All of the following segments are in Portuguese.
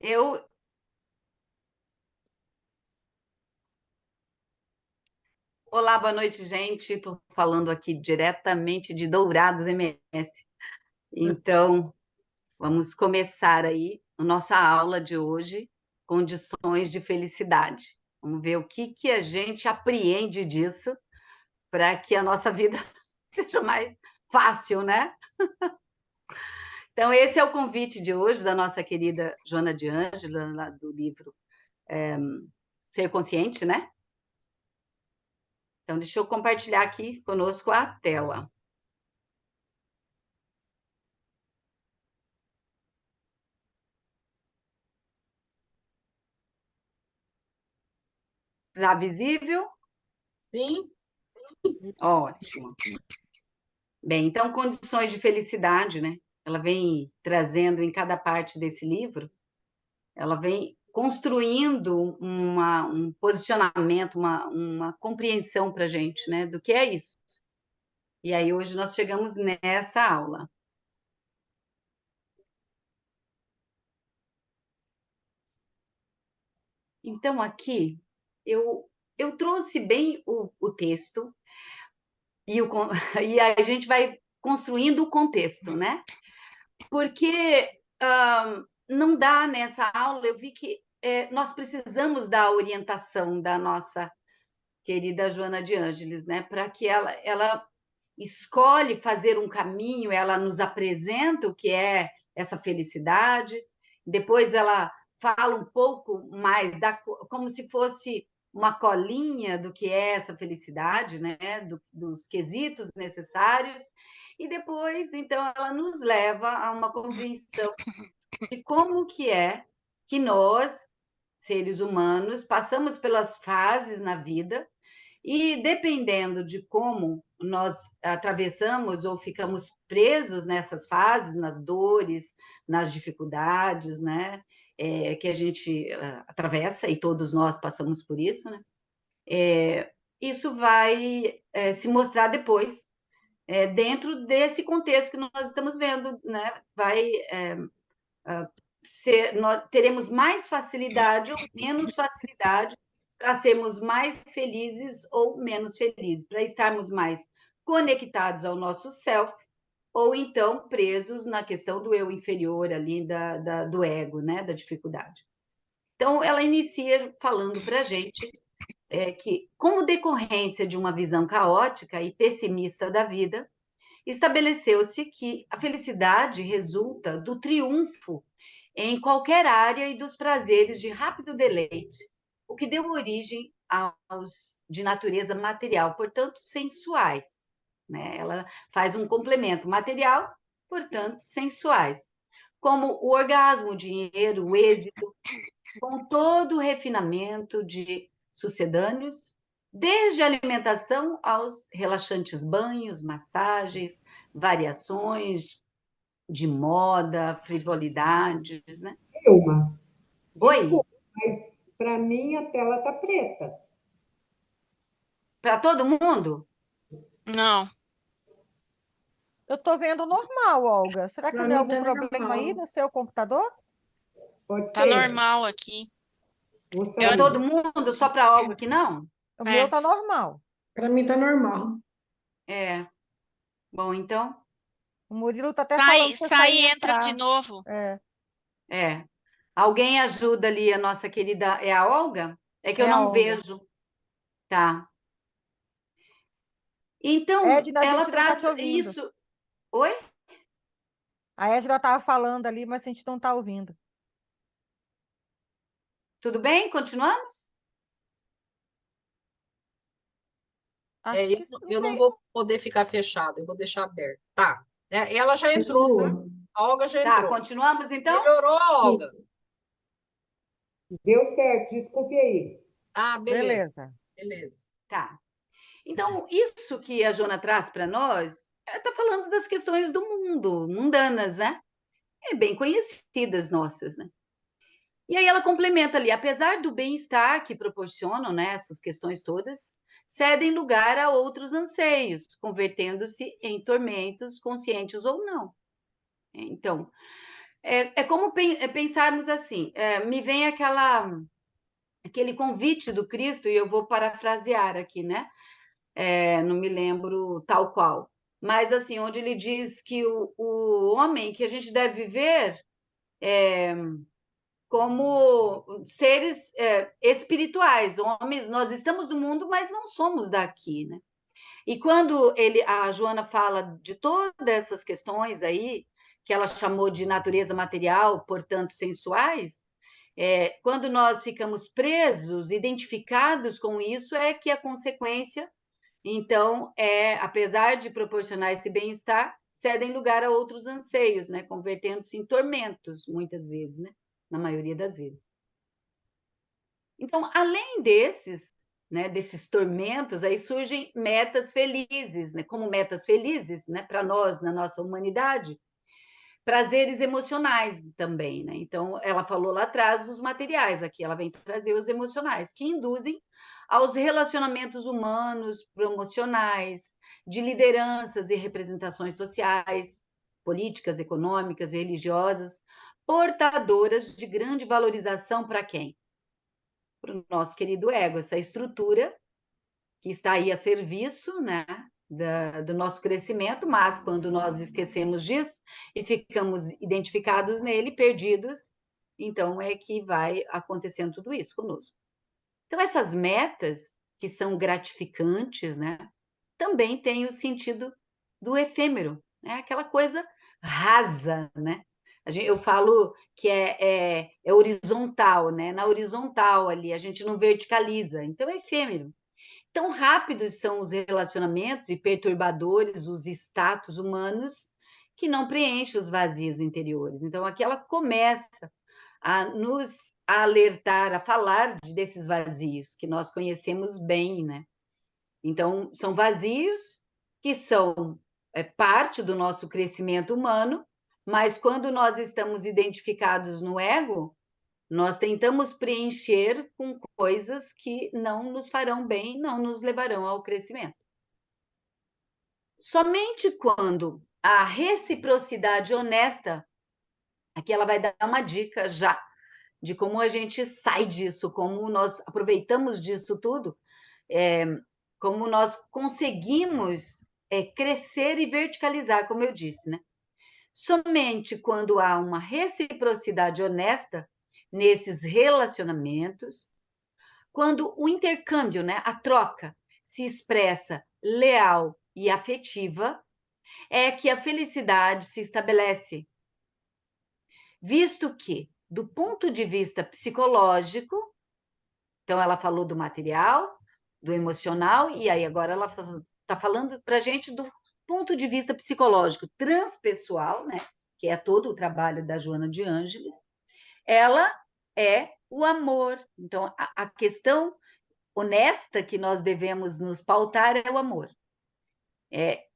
Eu. Olá, boa noite, gente. Estou falando aqui diretamente de Dourados, MS. Então, vamos começar aí a nossa aula de hoje, condições de felicidade. Vamos ver o que a gente apreende disso para que a nossa vida seja mais fácil, né? Então, esse é o convite de hoje da nossa querida Joana de Ângela, lá do livro Ser Consciente, né? Então, deixa eu compartilhar aqui conosco a tela. Está visível? Sim. Ótimo. Bem, então, condições de felicidade, né? Ela vem trazendo em cada parte desse livro, ela vem construindo um posicionamento, uma compreensão para a gente, né? Do que é isso. E aí, hoje, nós chegamos nessa aula. Então, aqui, eu trouxe bem o texto e a gente vai construindo o contexto, né? Porque não dá nessa aula, eu vi que nós precisamos da orientação da nossa querida Joana de Ângeles, né? Para que ela escolhe fazer um caminho, ela nos apresenta o que é essa felicidade, depois ela fala um pouco mais, como se fosse uma colinha do que é essa felicidade, né? Dos quesitos necessários, e depois, então, ela nos leva a uma compreensão de como que é que nós, seres humanos, passamos pelas fases na vida e dependendo de como nós atravessamos ou ficamos presos nessas fases, nas dores, nas dificuldades, né, que a gente atravessa, e todos nós passamos por isso, né, isso vai se mostrar depois, dentro desse contexto que nós estamos vendo, né, nós teremos mais facilidade ou menos facilidade para sermos mais felizes ou menos felizes, para estarmos mais conectados ao nosso self, ou então presos na questão do eu inferior ali, do ego, né, da dificuldade. Então, ela inicia falando para a gente que, como decorrência de uma visão caótica e pessimista da vida, estabeleceu-se que a felicidade resulta do triunfo em qualquer área e dos prazeres de rápido deleite, o que deu origem aos de natureza material, portanto, sensuais. Né? Ela faz um complemento material, portanto, sensuais, como o orgasmo, o dinheiro, o êxito, com todo o refinamento de sucedâneos, desde a alimentação aos relaxantes banhos, massagens, variações de moda, frivolidades, né? Vilma, Oi, desculpa, mas para mim a tela está preta. para todo mundo? Não, Eu tô vendo normal, Olga. Será que Pra não é mim algum tá problema aí normal. no seu computador? Pode tá ser. normal aqui. Vou Para sair. todo mundo, só para algo que não? O meu É, tá normal. Pra mim tá normal. É. Bom, então, O Murilo tá até falando sai, pra sai sair e e entra de entrar. novo. É, é. Alguém ajuda ali a nossa querida. É a Olga? É que eu é a não Olga. vejo. Tá. Então, Edna, a ela gente não tá traz te ouvindo. isso. Oi? A Edna tava falando ali, mas a gente não tá ouvindo. Tudo bem? Continuamos? Acho que, não Eu não sei. vou poder ficar fechado, eu vou deixar aberto. Tá. Ela já entrou, tá? Continua. A Olga já Tá, entrou. continuamos então? Melhorou, Olga? Deu certo, desculpe aí. Ah, beleza. Beleza. Beleza. Tá. Então, isso que a Jona traz para nós, está falando das questões do mundo, mundanas, né? Bem conhecidas nossas, né? E aí ela complementa ali, apesar do bem-estar que proporcionam, né, essas questões todas, cedem lugar a outros anseios, convertendo-se em tormentos, conscientes ou não. Então, É como pensarmos assim, me vem aquele convite do Cristo, e eu vou parafrasear aqui, né? Não me lembro tal qual, mas assim, onde ele diz que o homem, que a gente deve viver como seres espirituais, homens, nós estamos no mundo, mas não somos daqui, né? E quando a Joana fala de todas essas questões aí, que ela chamou de natureza material, portanto sensuais, quando nós ficamos presos, identificados com isso, é que a consequência, então, apesar de proporcionar esse bem-estar, cedem lugar a outros anseios, né? Convertendo-se em tormentos, muitas vezes, né? Na maioria das vezes. Então, além desses, né, desses tormentos, aí surgem metas felizes, né? Como metas felizes, né? Para nós, na nossa humanidade, prazeres emocionais também, né? Então, ela falou lá atrás dos materiais, aqui ela vem trazer os emocionais, que induzem aos relacionamentos humanos, promocionais, de lideranças e representações sociais, políticas, econômicas e religiosas, portadoras de grande valorização para quem? Para o nosso querido ego, essa estrutura que está aí a serviço, né, do nosso crescimento, mas quando nós esquecemos disso e ficamos identificados nele, perdidos, então é que vai acontecendo tudo isso conosco. Então, essas metas, que são gratificantes, né, também têm o sentido do efêmero, né, aquela coisa rasa, né? Eu falo que é horizontal, né? Na horizontal ali, a gente não verticaliza, então é efêmero. Tão rápidos são os relacionamentos e perturbadores os status humanos que não preenchem os vazios interiores. Então, aqui ela começa a nos alertar, a falar desses vazios que nós conhecemos bem, né? Então, são vazios que são parte do nosso crescimento humano, mas quando nós estamos identificados no ego, nós tentamos preencher com coisas que não nos farão bem, não nos levarão ao crescimento. Somente quando a reciprocidade honesta, aqui ela vai dar uma dica já de como a gente sai disso, como nós aproveitamos disso tudo, como nós conseguimos crescer e verticalizar, como eu disse, né? Somente quando há uma reciprocidade honesta nesses relacionamentos, quando o intercâmbio, né, a troca, se expressa leal e afetiva, é que a felicidade se estabelece. Visto que, do ponto de vista psicológico, então ela falou do material, do emocional, e aí agora ela está falando para a gente do ponto de vista psicológico transpessoal, né, que é todo o trabalho da Joana de Ângeles, ela é o amor. Então, a questão honesta que nós devemos nos pautar é o amor. É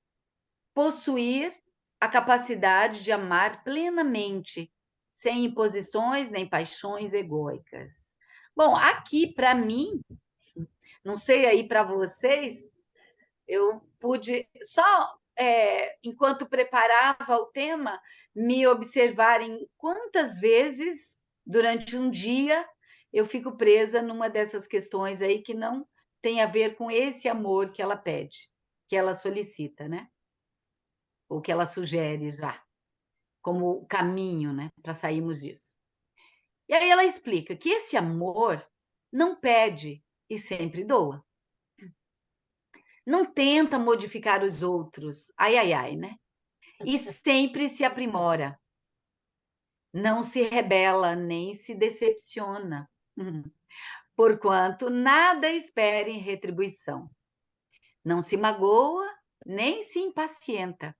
possuir a capacidade de amar plenamente, sem imposições nem paixões egóicas. Bom, aqui, para mim, não sei aí para vocês, eu pude só, enquanto preparava o tema, me observar em quantas vezes, durante um dia, eu fico presa numa dessas questões aí que não tem a ver com esse amor que ela pede, que ela solicita, né? Ou que ela sugere já, como caminho, né, para sairmos disso. E aí ela explica que esse amor não pede e sempre doa. Não tenta modificar os outros, ai, ai, ai, né? E sempre se aprimora. Não se rebela, nem se decepciona. Porquanto nada espera em retribuição. Não se magoa, nem se impacienta.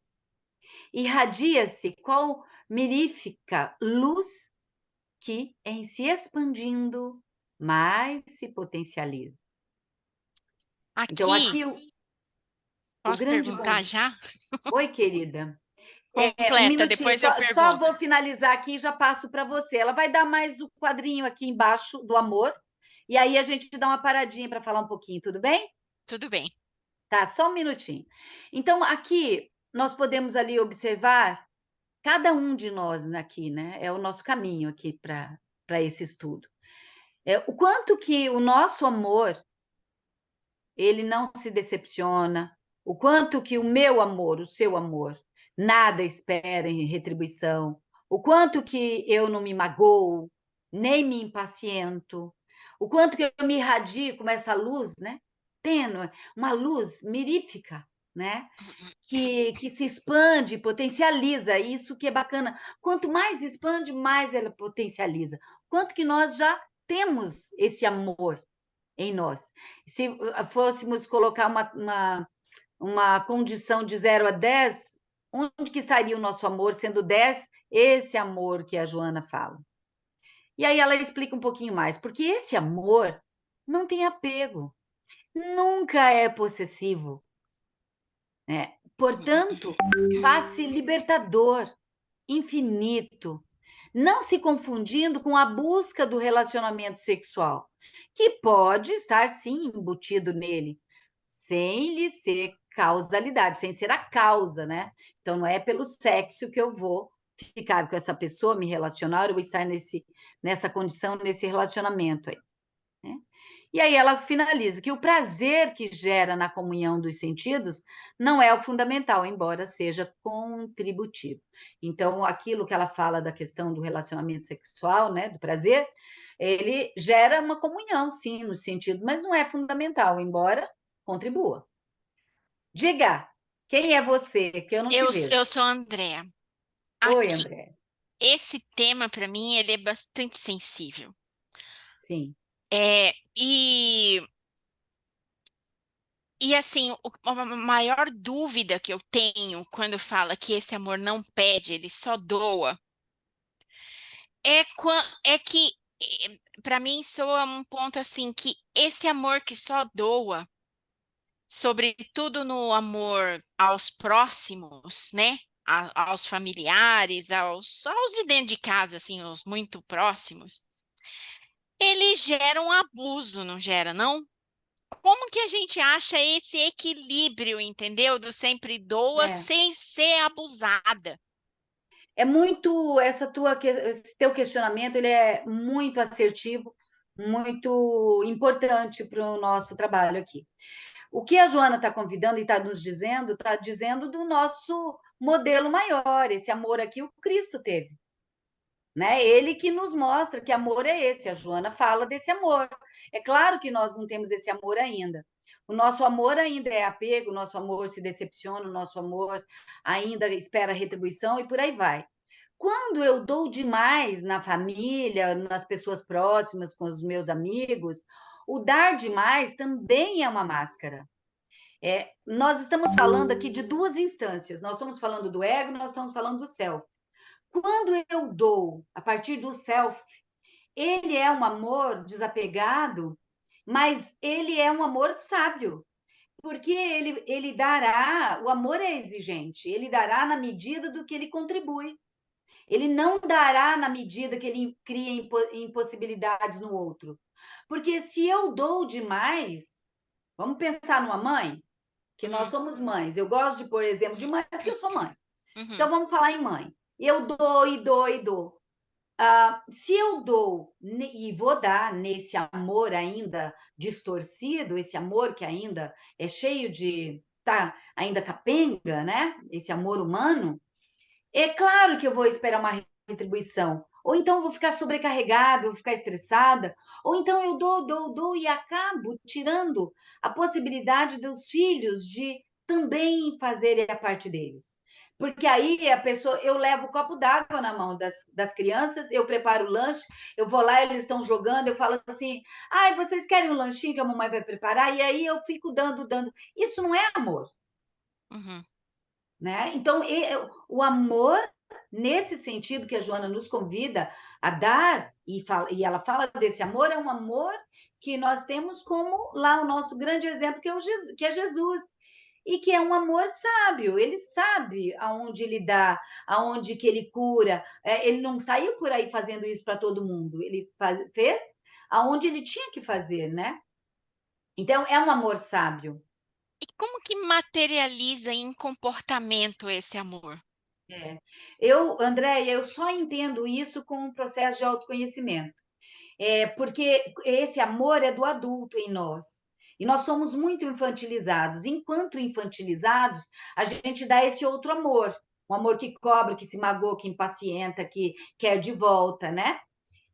Irradia-se qual mirífica luz que, em se expandindo, mais se potencializa. Então, aqui o Posso grande perguntar ponto. já? Oi, querida. Um Completa, minutinho, depois eu só pergunto. vou finalizar aqui e já passo para você. Ela vai dar mais o quadrinho aqui embaixo do amor, e aí a gente dá uma paradinha para falar um pouquinho, tudo bem? Tudo bem. Tá, só um minutinho. Então, aqui nós podemos ali observar cada um de nós aqui, né? É o nosso caminho aqui para esse estudo. O quanto que o nosso amor, ele não se decepciona, o quanto que o meu amor, o seu amor, nada espera em retribuição, o quanto que eu não me magoo, nem me impaciento, o quanto que eu me irradio com essa luz, né? Tênue, uma luz mirífica, né? Que se expande, potencializa, isso que é bacana. Quanto mais expande, mais ela potencializa. Quanto que nós já temos esse amor em nós. Se fôssemos colocar uma condição de 0 a 10, onde que estaria o nosso amor sendo 10? Esse amor que a Joana fala. E aí ela explica um pouquinho mais, porque esse amor não tem apego, nunca é possessivo, né? Portanto, faz-se libertador, infinito, não se confundindo com a busca do relacionamento sexual, que pode estar sim embutido nele, sem lhe ser causalidade, sem ser a causa, né? Então não é pelo sexo que eu vou ficar com essa pessoa, me relacionar ou estar nessa condição, nesse relacionamento aí, né? E aí ela finaliza que o prazer que gera na comunhão dos sentidos não é o fundamental, embora seja contributivo. Então, aquilo que ela fala da questão do relacionamento sexual, né, do prazer, ele gera uma comunhão, sim, nos sentidos, mas não é fundamental, embora contribua. Diga, quem é você? Que eu não te vejo. Eu sou a Andréa. Oi, Aqui, André. esse tema, para mim, ele é bastante sensível. Sim, É, e assim, a maior dúvida que eu tenho quando fala que esse amor não pede, ele só doa, é que, para mim, soa um ponto assim, que esse amor que só doa, sobretudo no amor aos próximos, né? Aos familiares, aos de dentro de casa, assim, os muito próximos, ele gera um abuso, não gera, não? Como que a gente acha esse equilíbrio, entendeu? Do sempre doa é. sem ser abusada. É muito esse teu questionamento, ele é muito assertivo, muito importante para o nosso trabalho aqui. O que a Joana está convidando e está dizendo do nosso modelo maior, esse amor aqui o Cristo teve, né? Ele que nos mostra que amor é esse. A Joana fala desse amor. É claro que nós não temos esse amor ainda. O nosso amor ainda é apego, o nosso amor se decepciona, o nosso amor ainda espera retribuição e por aí vai. Quando eu dou demais na família, nas pessoas próximas, com os meus amigos, o dar demais também é uma máscara. Nós estamos falando aqui de duas instâncias. Nós estamos falando do ego, nós estamos falando do self. Quando eu dou a partir do self, ele é um amor desapegado, mas ele é um amor sábio. Porque ele dará, o amor é exigente, ele dará na medida do que ele contribui. Ele não dará na medida que ele cria impossibilidades no outro. Porque se eu dou demais, vamos pensar numa mãe, que nós Uhum, somos mães. Eu gosto de pôr exemplo de mãe porque eu sou mãe. uhum, Então vamos falar em mãe. Eu dou e dou e dou. Se eu dou e vou dar nesse amor ainda distorcido, esse amor que ainda é cheio de, está ainda capenga, né? Esse amor humano, é claro que eu vou esperar uma retribuição. Ou então eu vou ficar sobrecarregada, vou ficar estressada. Ou então eu dou e acabo tirando a possibilidade dos filhos de também fazerem a parte deles. Porque aí a pessoa, eu levo o copo d'água na mão das crianças, eu preparo o lanche, eu vou lá, eles estão jogando, eu falo assim, ai, vocês querem um lanchinho que a mamãe vai preparar? E aí eu fico dando. Isso não é amor, uhum. né? Então, o amor, nesse sentido que a Joana nos convida a dar, e ela fala desse amor, é um amor que nós temos como lá o nosso grande exemplo, que é Jesus. E que é um amor sábio, ele sabe aonde ele dá, aonde que ele cura. Ele não saiu por aí fazendo isso para todo mundo, ele fez aonde ele tinha que fazer, né? Então, é um amor sábio. E como que materializa em comportamento esse amor? Andréia, eu só entendo isso com um processo de autoconhecimento. Porque esse amor é do adulto em nós. E nós somos muito infantilizados. Enquanto infantilizados, a gente dá esse outro amor. Um amor que cobra, que se magoa, que impacienta, que quer de volta, né?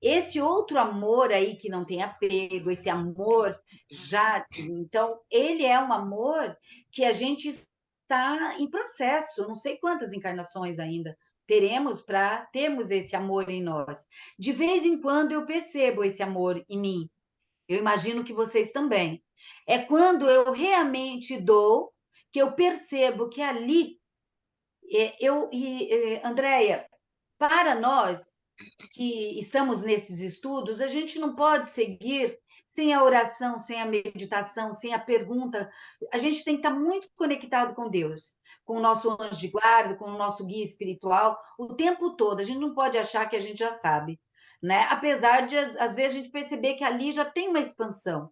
Esse outro amor aí que não tem apego, esse amor já. Então, ele é um amor que a gente está em processo, não sei quantas encarnações ainda teremos para termos esse amor em nós. De vez em quando eu percebo esse amor em mim. Eu imagino que vocês também. É quando eu realmente dou que eu percebo que ali Andréia, para nós que estamos nesses estudos, a gente não pode seguir sem a oração, sem a meditação, sem a pergunta. A gente tem que estar muito conectado com Deus, com o nosso anjo de guarda, com o nosso guia espiritual, o tempo todo. A gente não pode achar que a gente já sabe, né? Apesar de, às vezes, a gente perceber que ali já tem uma expansão.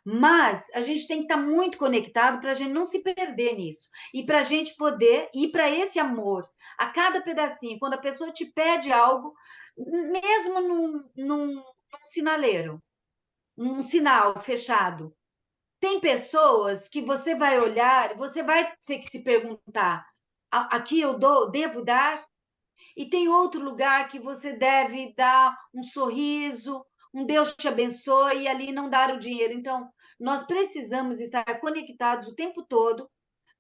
Mas a gente tem que estar muito conectado para a gente não se perder nisso. E para a gente poder ir para esse amor, a cada pedacinho. Quando a pessoa te pede algo, mesmo num sinaleiro, um sinal fechado. Tem pessoas que você vai olhar, você vai ter que se perguntar: aqui eu devo dar? E tem outro lugar que você deve dar um sorriso, um Deus te abençoe, e ali não dar o dinheiro. Então, nós precisamos estar conectados o tempo todo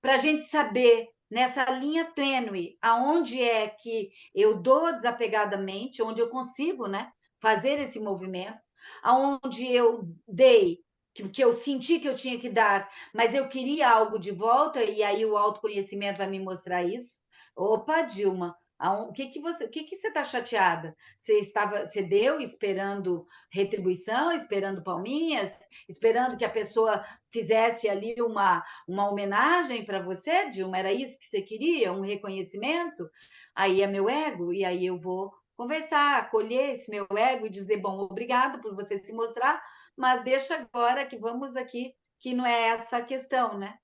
para a gente saber nessa linha tênue aonde é que eu dou desapegadamente, onde eu consigo, né, fazer esse movimento, aonde eu dei, que eu senti que eu tinha que dar, mas eu queria algo de volta, e aí o autoconhecimento vai me mostrar isso. Opa, Dilma, o que você está chateada? Você deu esperando retribuição, esperando palminhas, esperando que a pessoa fizesse ali uma homenagem para você, Dilma? Era isso que você queria? Um reconhecimento? Aí é meu ego, e aí eu vou conversar, acolher esse meu ego e dizer, bom, obrigado por você se mostrar, mas deixa agora que vamos aqui, que não é essa a questão, né?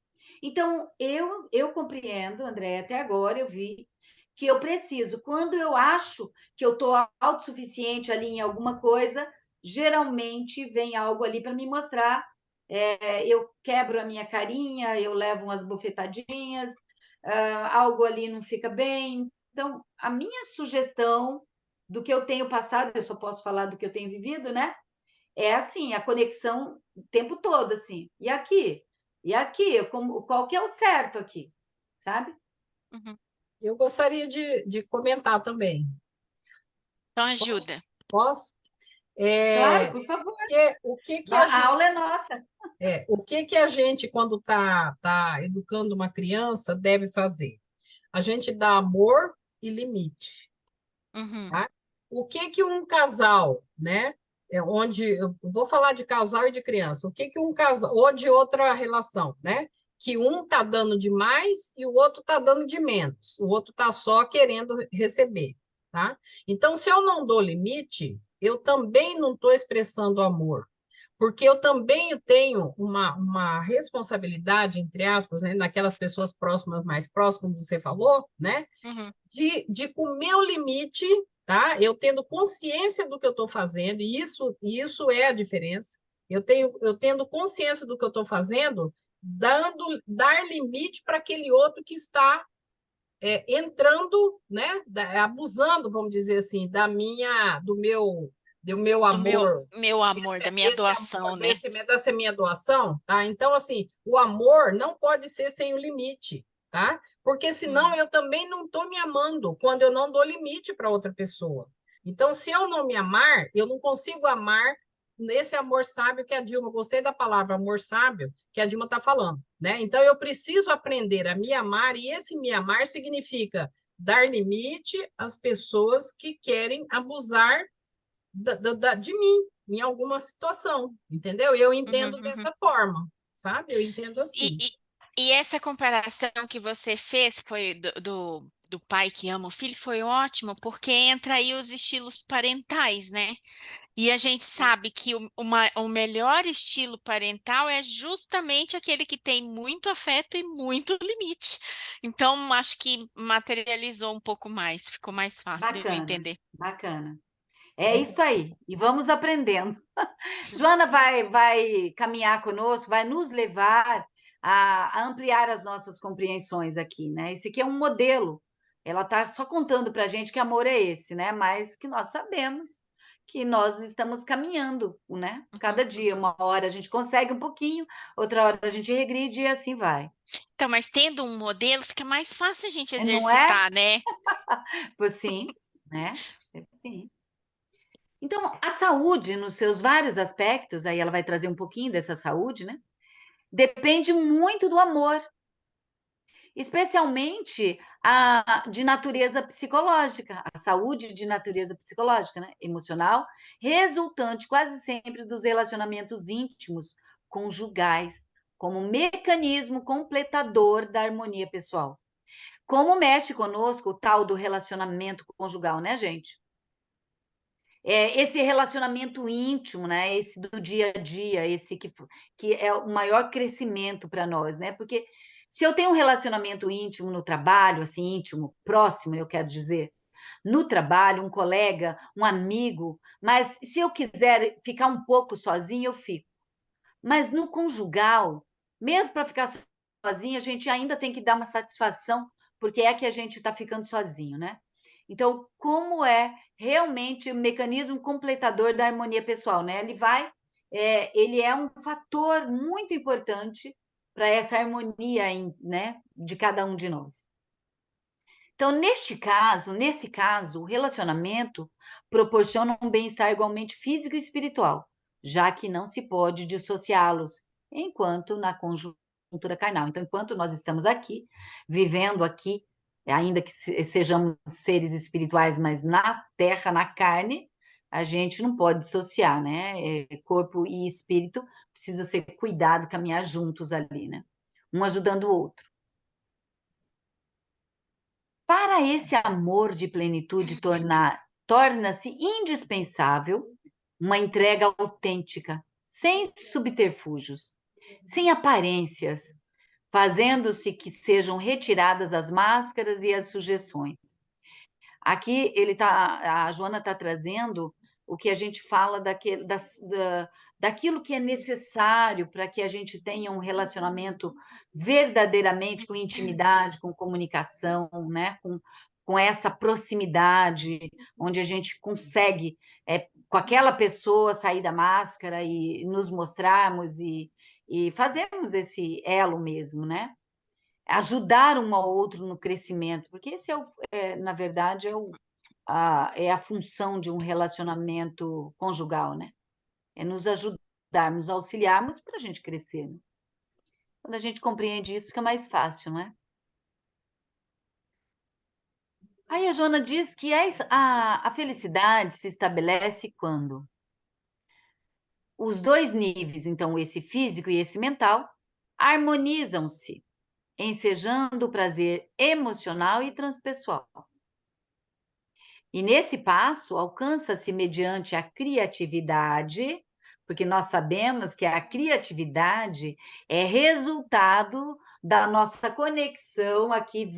Então, eu compreendo, André, até agora eu vi que eu preciso, quando eu acho que eu estou autossuficiente ali em alguma coisa, geralmente vem algo ali para me mostrar. Eu quebro a minha carinha, eu levo umas bofetadinhas, algo ali não fica bem. Então, a minha sugestão do que eu tenho passado, eu só posso falar do que eu tenho vivido, né? É assim, a conexão o tempo todo, assim. E aqui? E aqui? Qual que é o certo aqui? Sabe? Uhum. Eu gostaria de comentar também. Então, ajuda. Posso? Claro, por favor. O que A aula é nossa. o que a gente, quando tá educando uma criança, deve fazer? A gente dá amor e limite. Uhum. Tá? O que um casal, né? Onde eu vou falar de casal e de criança. O que um casal, ou de outra relação, né? Que um tá dando de mais e o outro tá dando de menos. O outro tá só querendo receber, tá? Então, se eu não dou limite, eu também não estou expressando amor. Porque eu também tenho uma responsabilidade, entre aspas, né, naquelas pessoas próximas, mais próximas, como você falou, né? Uhum. De com o meu limite, tá? Eu tendo consciência do que eu estou fazendo, e isso é a diferença. Eu tendo consciência do que eu estou fazendo, dar limite para aquele outro que está entrando, né? Abusando, vamos dizer assim, do meu Do meu, amor, meu amor, da minha doação, né? dessa minha doação, tá? Então, assim, o amor não pode ser sem o limite, tá? Porque senão eu também não estou me amando quando eu não dou limite para outra pessoa. Então, se eu não me amar, eu não consigo amar nesse amor sábio que a Dilma, gostei da palavra amor sábio que a Dilma está falando, né? Então, eu preciso aprender a me amar, e esse me amar significa dar limite às pessoas que querem abusar de mim em alguma situação, entendeu? Eu entendo Uhum. dessa forma, sabe? Eu entendo E, assim. e essa comparação que você fez foi do pai que ama o filho foi ótimo, porque entra aí os estilos parentais, né? E a gente sabe que o melhor estilo parental é justamente aquele que tem muito afeto e muito limite. Então, acho que materializou um pouco mais, ficou mais fácil de eu Bacana, entender. bacana. É isso aí. E vamos aprendendo. Joana vai caminhar conosco, vai nos levar a ampliar as nossas compreensões aqui, né? Esse aqui é um modelo. Ela está só contando para a gente que amor é esse, né? Mas que nós sabemos que nós estamos caminhando, né? Cada dia, uma hora a gente consegue um pouquinho, outra hora a gente regride e assim vai. Então, mas tendo um modelo, fica mais fácil a gente Não é? exercitar, né? Pois sim, né? Sim. Então, a saúde, nos seus vários aspectos, aí ela vai trazer um pouquinho dessa saúde, né? Depende muito do amor, especialmente de natureza psicológica, a saúde de natureza psicológica, né? Emocional, resultante quase sempre dos relacionamentos íntimos conjugais, como mecanismo completador da harmonia pessoal. Como mexe conosco o tal do relacionamento conjugal, né, gente? Esse relacionamento íntimo, né? Esse do dia a dia, esse que é o maior crescimento para nós, né? Porque se eu tenho um relacionamento íntimo no trabalho, assim, íntimo, próximo, eu quero dizer, no trabalho, um colega, um amigo, mas se eu quiser ficar um pouco sozinha, eu fico. Mas no conjugal, mesmo para ficar sozinha, a gente ainda tem que dar uma satisfação, porque é que a gente está ficando sozinho, né? Então, como é realmente o mecanismo completador da harmonia pessoal, né? Ele é um fator muito importante para essa harmonia, né, de cada um de nós. Então, nesse caso, o relacionamento proporciona um bem-estar igualmente físico e espiritual, já que não se pode dissociá-los, enquanto na conjuntura carnal. Então, enquanto nós estamos aqui, vivendo aqui, ainda que sejamos seres espirituais, mas na terra, na carne, a gente não pode dissociar, né? Corpo e espírito precisa ser cuidado, caminhar juntos ali, né? Um ajudando o outro. Para esse amor de plenitude torna-se indispensável uma entrega autêntica, sem subterfúgios, sem aparências, fazendo-se que sejam retiradas as máscaras e as sugestões. Aqui a Joana está trazendo o que a gente fala daquilo que é necessário para que a gente tenha um relacionamento verdadeiramente com intimidade, com comunicação, né? Com essa proximidade, onde a gente consegue, com aquela pessoa, sair da máscara e nos mostrarmos e fazermos esse elo mesmo, né? Ajudar um ao outro no crescimento, porque esse na verdade, é a função de um relacionamento conjugal, né? É nos ajudarmos, nos auxiliarmos para a gente crescer, né? Quando a gente compreende isso, fica mais fácil, não é? Aí a Joana diz que a felicidade se estabelece quando os dois níveis, então esse físico e esse mental, harmonizam-se, ensejando o prazer emocional e transpessoal. E nesse passo, alcança-se mediante a criatividade, porque nós sabemos que a criatividade é resultado da nossa conexão aqui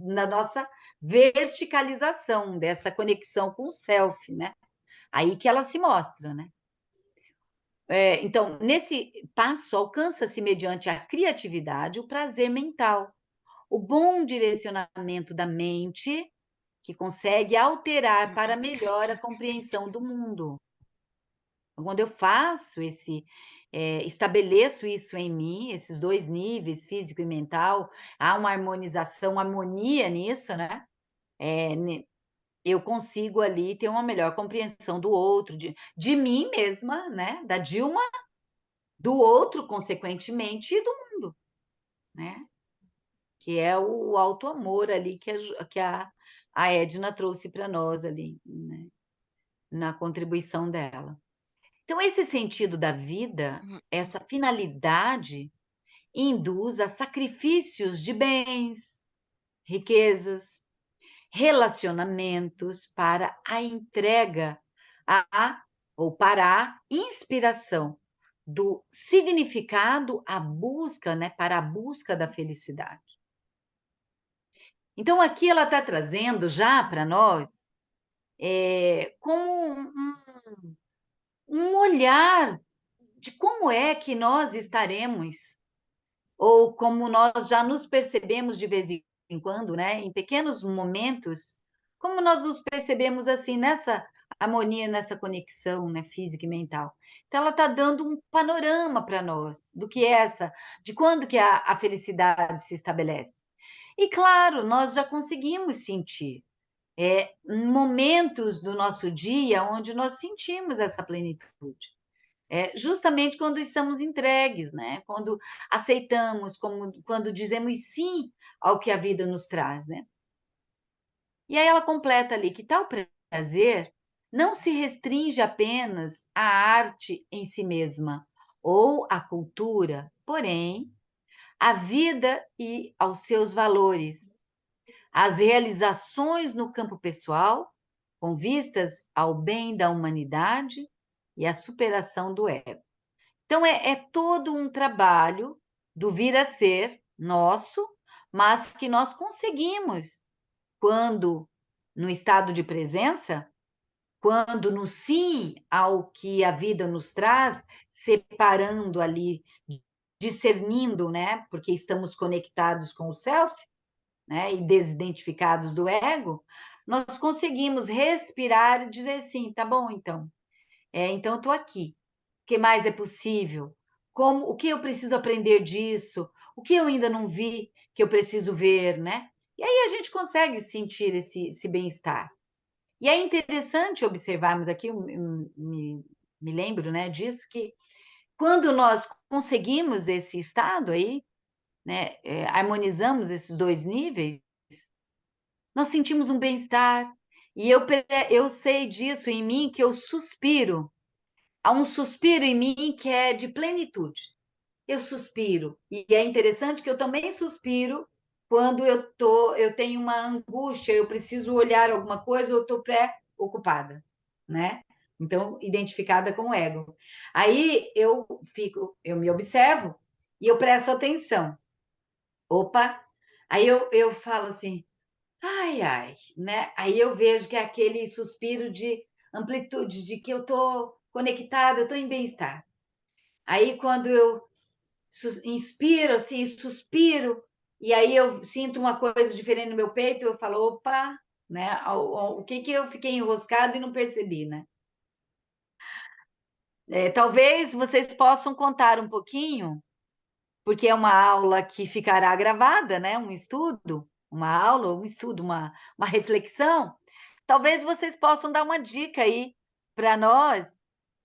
na nossa verticalização, dessa conexão com o self, né? Aí que ela se mostra, né? Então, nesse passo, alcança-se mediante a criatividade o prazer mental, o bom direcionamento da mente, que consegue alterar para melhor a compreensão do mundo. Quando eu estabeleço isso em mim, esses dois níveis, físico e mental, há uma harmonização, harmonia nisso, né? Eu consigo ali ter uma melhor compreensão do outro, de mim mesma, né? Da Dilma, do outro, consequentemente, e do mundo, né? Que é o auto-amor ali que a Edna trouxe para nós ali, né? Na contribuição dela. Então, esse sentido da vida, essa finalidade, induz a sacrifícios de bens, riquezas, relacionamentos, para a entrega ou para a inspiração do significado, a busca, né, para a busca da felicidade. Então, aqui ela está trazendo já para nós como um olhar de como é que nós estaremos, ou como nós já nos percebemos de vez em quando, né, em pequenos momentos, como nós nos percebemos assim, nessa harmonia, nessa conexão, né, física e mental. Então, ela está dando um panorama para nós do que é de quando que a felicidade se estabelece. E, claro, nós já conseguimos sentir momentos do nosso dia onde nós sentimos essa plenitude. Justamente quando estamos entregues, né? Quando aceitamos, quando dizemos sim ao que a vida nos traz, né? E aí ela completa ali que tal prazer não se restringe apenas à arte em si mesma ou à cultura, porém, à vida e aos seus valores, às realizações no campo pessoal, com vistas ao bem da humanidade e à superação do ego. Então, é todo um trabalho do vir a ser nosso, mas que nós conseguimos quando, no estado de presença, quando no sim ao que a vida nos traz, separando ali, discernindo, né? Porque estamos conectados com o self, né? E desidentificados do ego, nós conseguimos respirar e dizer sim, tá bom, então. Então eu estou aqui. O que mais é possível? O que eu preciso aprender disso? O que eu ainda não vi que eu preciso ver, né? E aí a gente consegue sentir esse bem-estar. E é interessante observarmos aqui, me lembro, né, disso, que quando nós conseguimos esse estado aí, né, harmonizamos esses dois níveis, nós sentimos um bem-estar. E eu sei disso em mim, que eu suspiro. Há um suspiro em mim que é de plenitude. Eu suspiro. E é interessante que eu também suspiro quando eu tenho uma angústia, eu preciso olhar alguma coisa, eu estou pré-ocupada, né? Então, identificada com o ego. Aí eu me observo e eu presto atenção. Opa! Aí eu falo assim, ai, ai, né? Aí eu vejo que é aquele suspiro de amplitude, de que eu estou conectada, eu estou em bem-estar. Aí quando eu inspiro, assim, suspiro, e aí eu sinto uma coisa diferente no meu peito, eu falo, opa, né? O que que eu fiquei enroscada e não percebi, né? Talvez vocês possam contar um pouquinho, porque é uma aula que ficará gravada, né? Um estudo, uma aula, um estudo, uma reflexão. Talvez vocês possam dar uma dica aí para nós,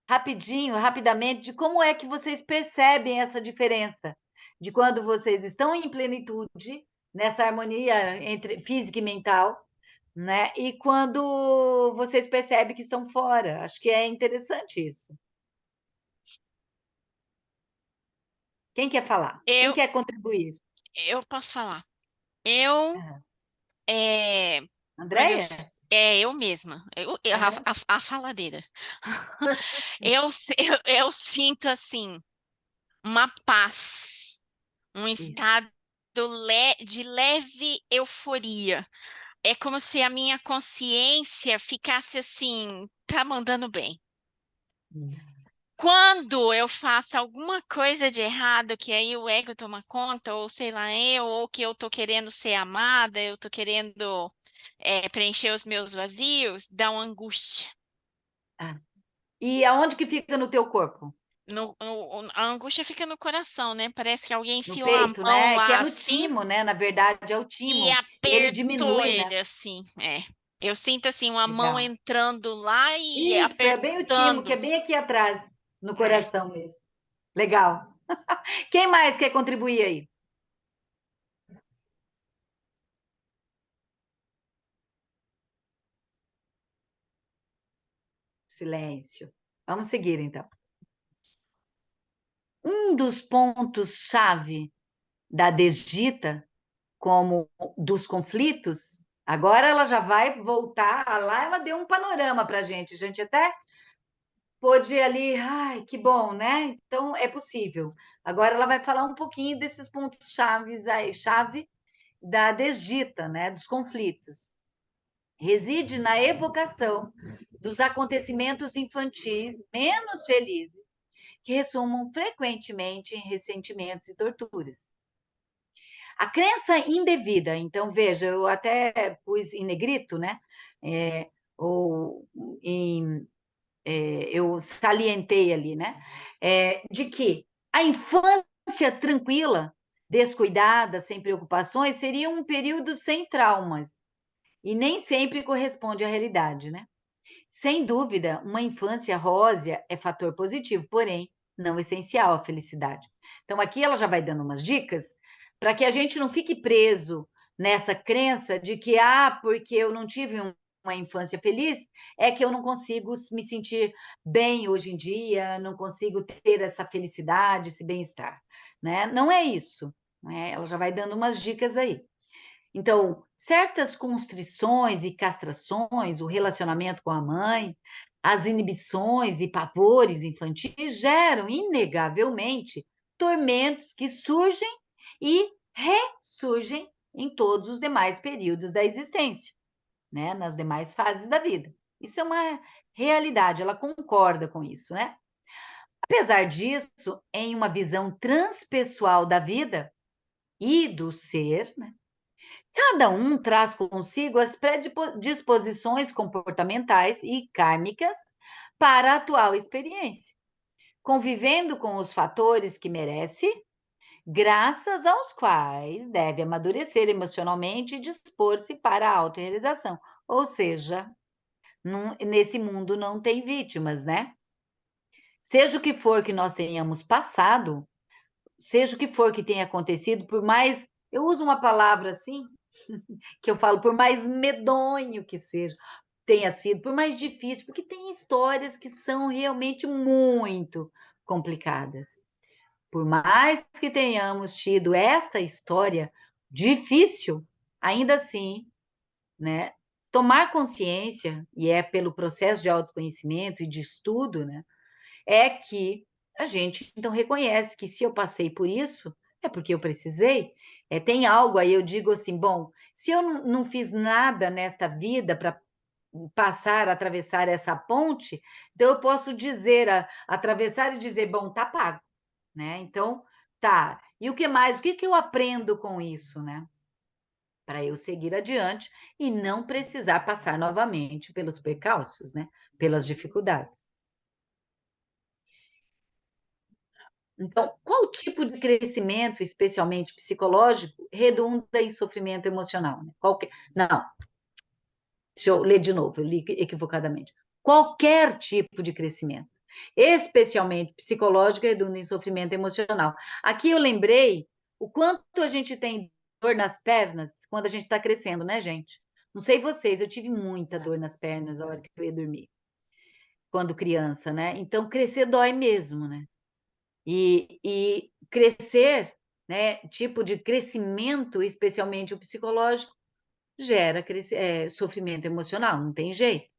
rapidinho, rapidamente, de como é que vocês percebem essa diferença de quando vocês estão em plenitude, nessa harmonia entre física e mental, né? E quando vocês percebem que estão fora. Acho que é interessante isso. Quem quer falar? Quem Eu, quer contribuir? eu posso falar. Eu, Aham. é, quando Andréia? eu mesma, Aham. a faladeira. Eu sinto, assim, uma paz, um Isso. estado de leve euforia. É como se a minha consciência ficasse assim, tá mandando bem. Quando eu faço alguma coisa de errado, que aí o ego toma conta, ou sei lá, ou que eu tô querendo ser amada, eu tô querendo preencher os meus vazios, dá uma angústia. Ah. E aonde que fica no teu corpo? A angústia fica no coração, né? Parece que alguém No enfiou a peito, mão né? Que é lá no assim timo, né? Na verdade, é o e timo. Ele apertou diminui, né? ele assim. Eu sinto assim uma mão Legal. entrando lá e Isso, é bem o timo, que é apertando. bem aqui atrás, no É. coração mesmo. Legal. Quem mais quer contribuir aí? Silêncio. Vamos seguir, então. Um dos pontos-chave da desdita, como dos conflitos, Agora ela já vai voltar lá, ela deu um panorama para a gente até pôde ali, ai, que bom, né? Então é possível. Agora ela vai falar um pouquinho desses pontos chave da desdita, né, dos conflitos. Reside na evocação dos acontecimentos infantis menos felizes, que ressumam frequentemente em ressentimentos e torturas. A crença indevida, então, veja, eu até pus em negrito, né? Ou eu salientei ali, né? De que a infância tranquila, descuidada, sem preocupações, seria um período sem traumas, e nem sempre corresponde à realidade, né? Sem dúvida, uma infância rósea é fator positivo, porém, não essencial à felicidade. Então, aqui ela já vai dando umas dicas para que a gente não fique preso nessa crença de que, porque eu não tive uma infância feliz, é que eu não consigo me sentir bem hoje em dia, não consigo ter essa felicidade, esse bem-estar, né? Não é isso, né? Ela já vai dando umas dicas aí. Então, certas constrições e castrações, o relacionamento com a mãe, as inibições e pavores infantis geram, inegavelmente, tormentos que surgem e ressurgem em todos os demais períodos da existência, né? Nas demais fases da vida. Isso é uma realidade, ela concorda com isso, né? Apesar disso, em uma visão transpessoal da vida e do ser, né? Cada um traz consigo as predisposições comportamentais e kármicas para a atual experiência, convivendo com os fatores que merece, graças aos quais deve amadurecer emocionalmente e dispor-se para a autorrealização. Ou seja, nesse mundo não tem vítimas, né? Seja o que for que nós tenhamos passado, seja o que for que tenha acontecido, por mais, eu uso uma palavra assim, que eu falo, por mais medonho que seja, tenha sido, por mais difícil, porque tem histórias que são realmente muito complicadas. Por mais que tenhamos tido essa história difícil, ainda assim, né, tomar consciência, e é pelo processo de autoconhecimento e de estudo, né, é que a gente então reconhece que se eu passei por isso, é porque eu precisei. Tem algo aí, eu digo assim, bom, se eu não fiz nada nesta vida para atravessar essa ponte, então eu posso dizer, atravessar e dizer, bom, tá pago, né? Então, tá. E o que mais? O que eu aprendo com isso, né? Para eu seguir adiante e não precisar passar novamente pelos percalços, né? Pelas dificuldades. Então, qual tipo de crescimento, especialmente psicológico, redunda em sofrimento emocional? Não, deixa eu ler de novo, eu li equivocadamente. Qualquer tipo de crescimento, especialmente psicológico, redunda em sofrimento emocional. Aqui eu lembrei o quanto a gente tem dor nas pernas quando a gente está crescendo, né, gente? Não sei vocês, eu tive muita dor nas pernas na hora que eu ia dormir, quando criança, né? Então, crescer dói mesmo, né? E crescer, né, tipo de crescimento, especialmente o psicológico, gera sofrimento emocional, não tem jeito.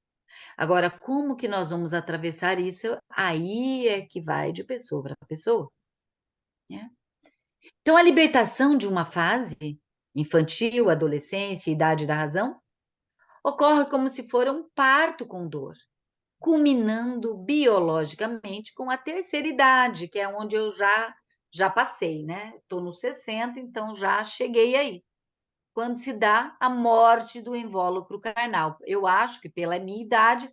Agora, como que nós vamos atravessar isso? Aí é que vai de pessoa para pessoa, né? Então, a libertação de uma fase infantil, adolescência, idade da razão, ocorre como se for um parto com dor, culminando biologicamente com a terceira idade, que é onde eu já passei, né? Estou nos 60, então já cheguei aí. Quando se dá a morte do invólucro carnal. Eu acho que pela minha idade,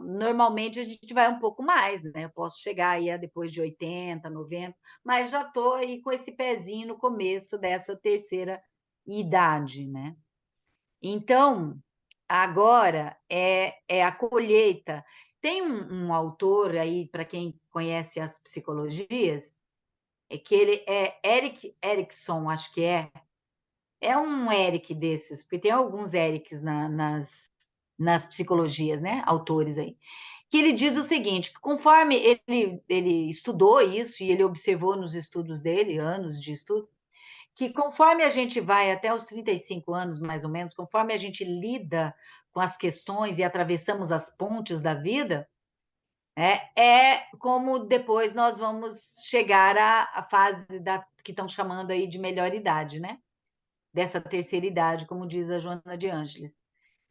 normalmente a gente vai um pouco mais, né? Eu posso chegar aí a depois de 80, 90, mas já estou aí com esse pezinho no começo dessa terceira idade, né? Então, agora é a colheita. Tem um autor aí, para quem conhece as psicologias, que ele é Erik Erikson, acho que é um Eric desses, porque tem alguns Erics nas psicologias, né? Autores aí. Que ele diz o seguinte, que conforme ele estudou isso e ele observou nos estudos dele, anos de estudo, que conforme a gente vai até os 35 anos, mais ou menos, conforme a gente lida com as questões e atravessamos as pontes da vida, é como depois nós vamos chegar à fase que estão chamando aí de melhor idade, né? Dessa terceira idade, como diz a Joana de Ângeles.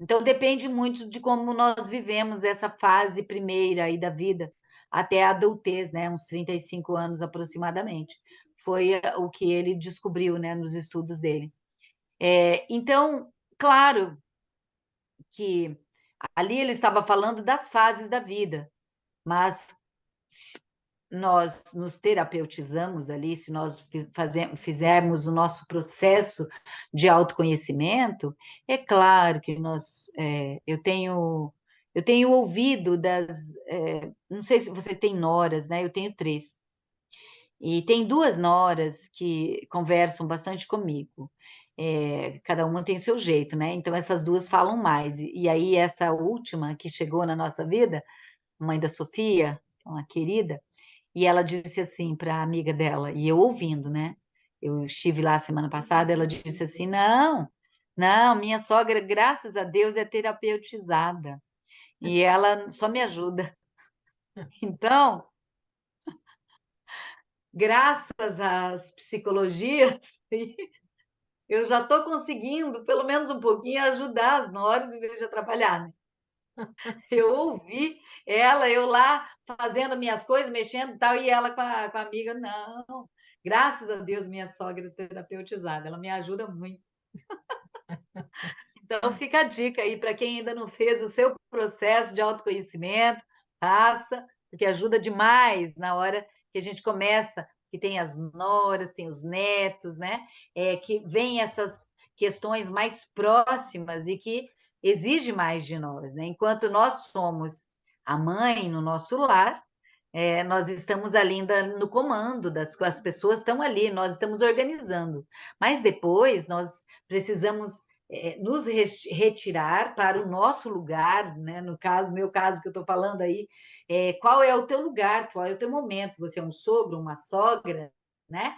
Então, depende muito de como nós vivemos essa fase primeira aí da vida, até a adultez, né? Uns 35 anos aproximadamente. Foi o que ele descobriu, né, nos estudos dele. Então, claro que ali ele estava falando das fases da vida, mas se nós nos terapeutizamos ali, se nós fizermos o nosso processo de autoconhecimento, é claro que eu tenho ouvido não sei se você tem noras, né? Eu tenho 3. E tem 2 noras que conversam bastante comigo. Cada uma tem o seu jeito, né? Então essas 2 falam mais. E aí essa última que chegou na nossa vida, mãe da Sofia, uma querida, e ela disse assim para a amiga dela, e eu ouvindo, né? Eu estive lá semana passada, ela disse assim: não, não, minha sogra, graças a Deus, é terapeutizada. E ela só me ajuda. Então, graças às psicologias, eu já estou conseguindo, pelo menos um pouquinho, ajudar as noras em vez de atrapalhar, né? Eu ouvi ela, eu lá fazendo minhas coisas, mexendo e tal, e ela com a amiga, não. Graças a Deus, minha sogra é terapeutizada, ela me ajuda muito. Então, fica a dica aí para quem ainda não fez o seu processo de autoconhecimento, faça, porque ajuda demais na hora que a gente começa, que tem as noras, tem os netos, né? Que vem essas questões mais próximas e que exige mais de nós, né? Enquanto nós somos a mãe no nosso lar, nós estamos ali ainda no comando as pessoas estão ali, nós estamos organizando. Mas depois nós precisamos nos retirar para o nosso lugar, né? No meu caso que eu estou falando aí, qual é o teu lugar, qual é o teu momento? Você é um sogro, uma sogra, né?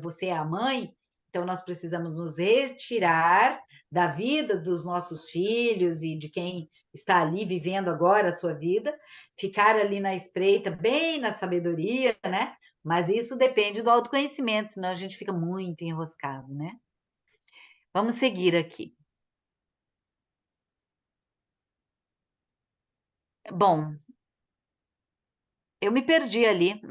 Você é a mãe, então nós precisamos nos retirar da vida dos nossos filhos e de quem está ali vivendo agora a sua vida, ficar ali na espreita, bem na sabedoria, né? Mas isso depende do autoconhecimento, senão a gente fica muito enroscado, né? Vamos seguir aqui. Bom, eu me perdi ali,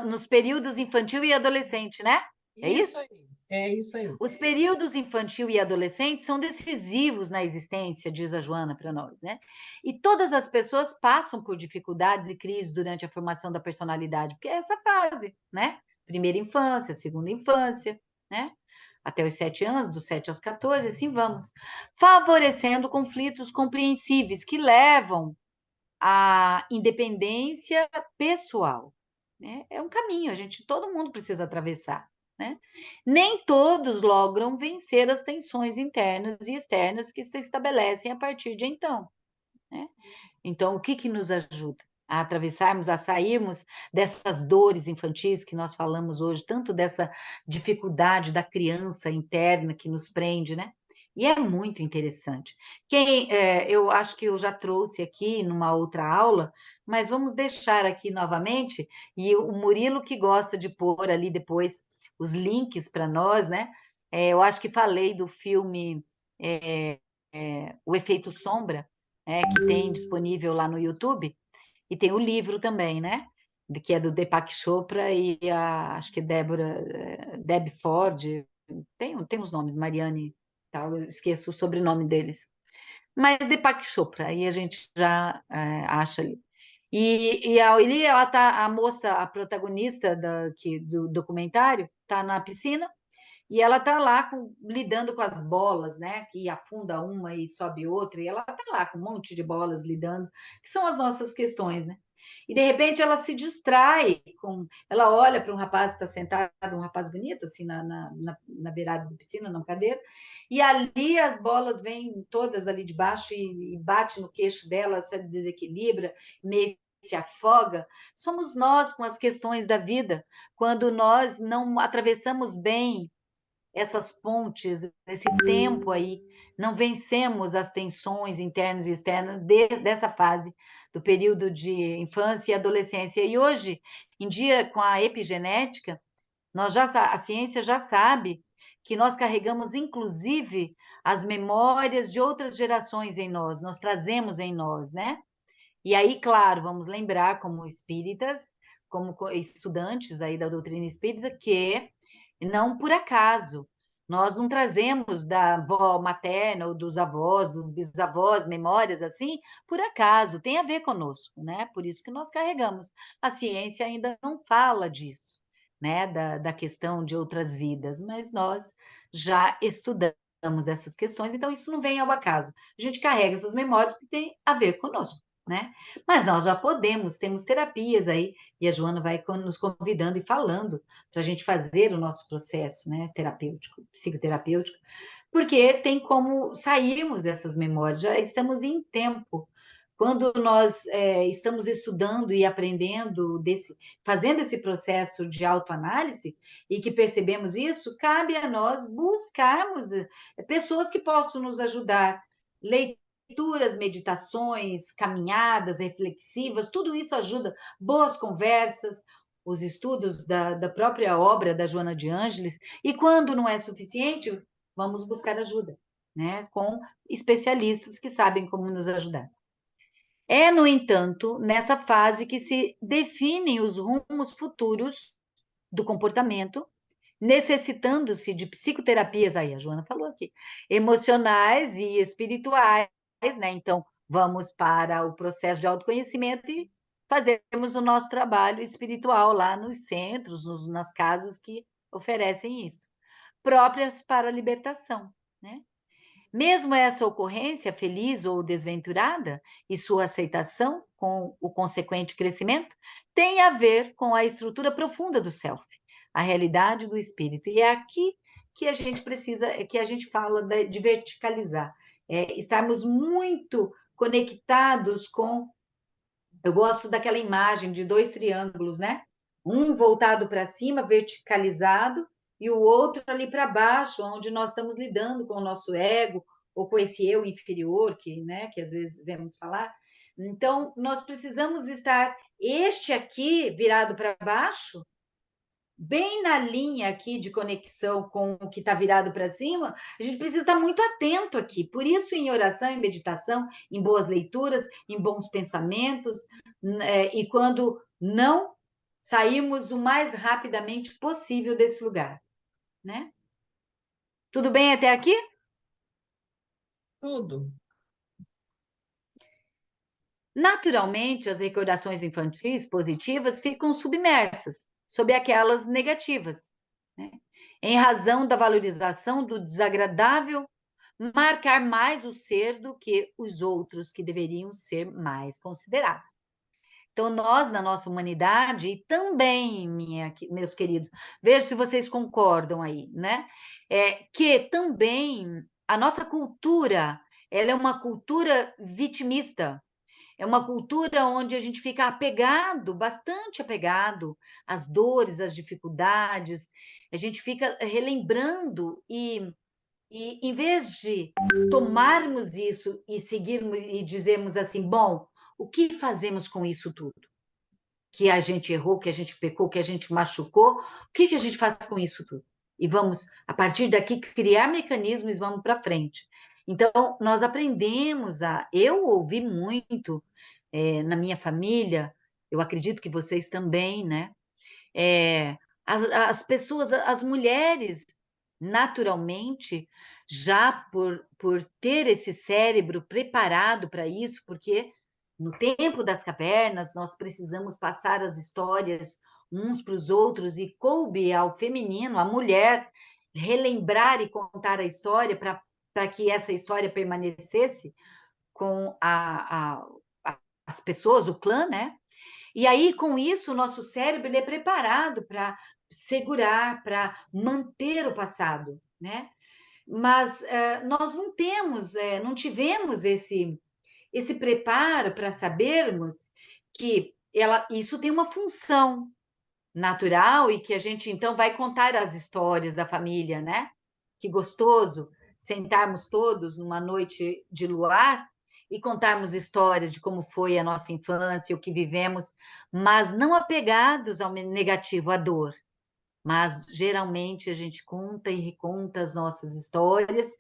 nos períodos infantil e adolescente, né? É isso? aí. É isso aí. Os períodos infantil e adolescente são decisivos na existência, diz a Joana para nós, né? E todas as pessoas passam por dificuldades e crises durante a formação da personalidade, porque é essa fase, né? Primeira infância, segunda infância, né? Até os 7 anos, dos 7 aos 14, assim vamos. Favorecendo conflitos compreensíveis que levam à independência pessoal, né? É um caminho, todo mundo precisa atravessar, né? Nem todos logram vencer as tensões internas e externas que se estabelecem a partir de então, né? Então, o que nos ajuda a atravessarmos, a sairmos dessas dores infantis que nós falamos hoje, tanto dessa dificuldade da criança interna que nos prende, né? E é muito interessante. Eu acho que eu já trouxe aqui numa outra aula, mas vamos deixar aqui novamente, e o Murilo que gosta de pôr ali depois os links para nós, né? Eu acho que falei do filme O Efeito Sombra, que tem disponível lá no YouTube, e tem o livro também, né? Que é do Deepak Chopra e acho que Deb Ford, tem uns nomes, Mariane, tal, eu esqueço o sobrenome deles. Mas Deepak Chopra, aí a gente já acha ali. E ali ela tá, a moça, a protagonista do documentário, tá na piscina, e ela está lá lidando com as bolas, né? Que afunda uma e sobe outra, e ela está lá com um monte de bolas lidando, que são as nossas questões, né? E de repente ela se distrai, ela olha para um rapaz que está sentado, um rapaz bonito, assim, na beirada da piscina, na cadeira, e ali as bolas vêm todas ali de baixo e bate no queixo dela, se desequilibra, meio se afoga. Somos nós com as questões da vida, quando nós não atravessamos bem essas pontes, esse tempo aí, não vencemos as tensões internas e externas dessa fase, do período de infância e adolescência. E hoje em dia, com a epigenética, a ciência já sabe que nós carregamos, inclusive, as memórias de outras gerações em nós trazemos em nós, né? E aí, claro, vamos lembrar, como espíritas, como estudantes aí da doutrina espírita, que não por acaso nós não trazemos da avó materna ou dos avós, dos bisavós, memórias assim, por acaso, tem a ver conosco, né? Por isso que nós carregamos. A ciência ainda não fala disso, né? Da questão de outras vidas, mas nós já estudamos essas questões, então isso não vem ao acaso. A gente carrega essas memórias que tem a ver conosco, né? Mas nós já temos terapias aí, e a Joana vai nos convidando e falando para a gente fazer o nosso processo, né, terapêutico, psicoterapêutico, porque tem como sairmos dessas memórias, já estamos em tempo. Quando nós estamos estudando e aprendendo, fazendo esse processo de autoanálise, e que percebemos isso, cabe a nós buscarmos pessoas que possam nos ajudar, leituras, meditações, caminhadas reflexivas, tudo isso ajuda, boas conversas, os estudos da própria obra da Joana de Ângeles, e quando não é suficiente, vamos buscar ajuda, né, com especialistas que sabem como nos ajudar. É, no entanto, nessa fase que se definem os rumos futuros do comportamento, necessitando-se de psicoterapias, aí a Joana falou aqui, emocionais e espirituais, né? Então, vamos para o processo de autoconhecimento e fazemos o nosso trabalho espiritual lá nos centros, nas casas que oferecem isso, próprias para a libertação, né? Mesmo essa ocorrência feliz ou desventurada e sua aceitação com o consequente crescimento tem a ver com a estrutura profunda do self, a realidade do espírito. E é aqui que a gente precisa, que a gente fala de verticalizar, estarmos muito conectados com. Eu gosto daquela imagem de 2 triângulos, né? Um voltado para cima, verticalizado, e o outro ali para baixo, onde nós estamos lidando com o nosso ego, ou com esse eu inferior, né, que às vezes vemos falar. Então, nós precisamos estar, este aqui virado para baixo, bem na linha aqui de conexão com o que está virado para cima, a gente precisa estar muito atento aqui. Por isso, em oração, em meditação, em boas leituras, em bons pensamentos, e quando não sairmos o mais rapidamente possível desse lugar, né? Tudo bem até aqui? Tudo. Naturalmente, as recordações infantis positivas ficam submersas sob aquelas negativas, né? Em razão da valorização do desagradável marcar mais o ser do que os outros que deveriam ser mais considerados. Então, nós, na nossa humanidade, e também, meus queridos, veja se vocês concordam aí, né? Que também a nossa cultura, ela é uma cultura vitimista, é uma cultura onde a gente fica apegado, bastante apegado às dores, às dificuldades, a gente fica relembrando e em vez de tomarmos isso e seguirmos e dizermos assim, bom, o que fazemos com isso tudo? Que a gente errou, que a gente pecou, que a gente machucou, o que a gente faz com isso tudo? E vamos, a partir daqui, criar mecanismos e vamos para frente. Então, nós aprendemos eu ouvi muito na minha família, eu acredito que vocês também, né? As pessoas, as mulheres, naturalmente, já por ter esse cérebro preparado para isso, porque no tempo das cavernas nós precisamos passar as histórias uns para os outros e coube ao feminino, à mulher, relembrar e contar a história para que essa história permanecesse com as pessoas, o clã, né? E aí, com isso, o nosso cérebro ele é preparado para segurar, para manter o passado, né? Mas nós não tivemos esse preparo para sabermos que isso tem uma função natural e que a gente, então, vai contar as histórias da família, né? Que gostoso sentarmos todos numa noite de luar e contarmos histórias de como foi a nossa infância, o que vivemos, mas não apegados ao negativo, à dor. Mas geralmente a gente conta e reconta as nossas histórias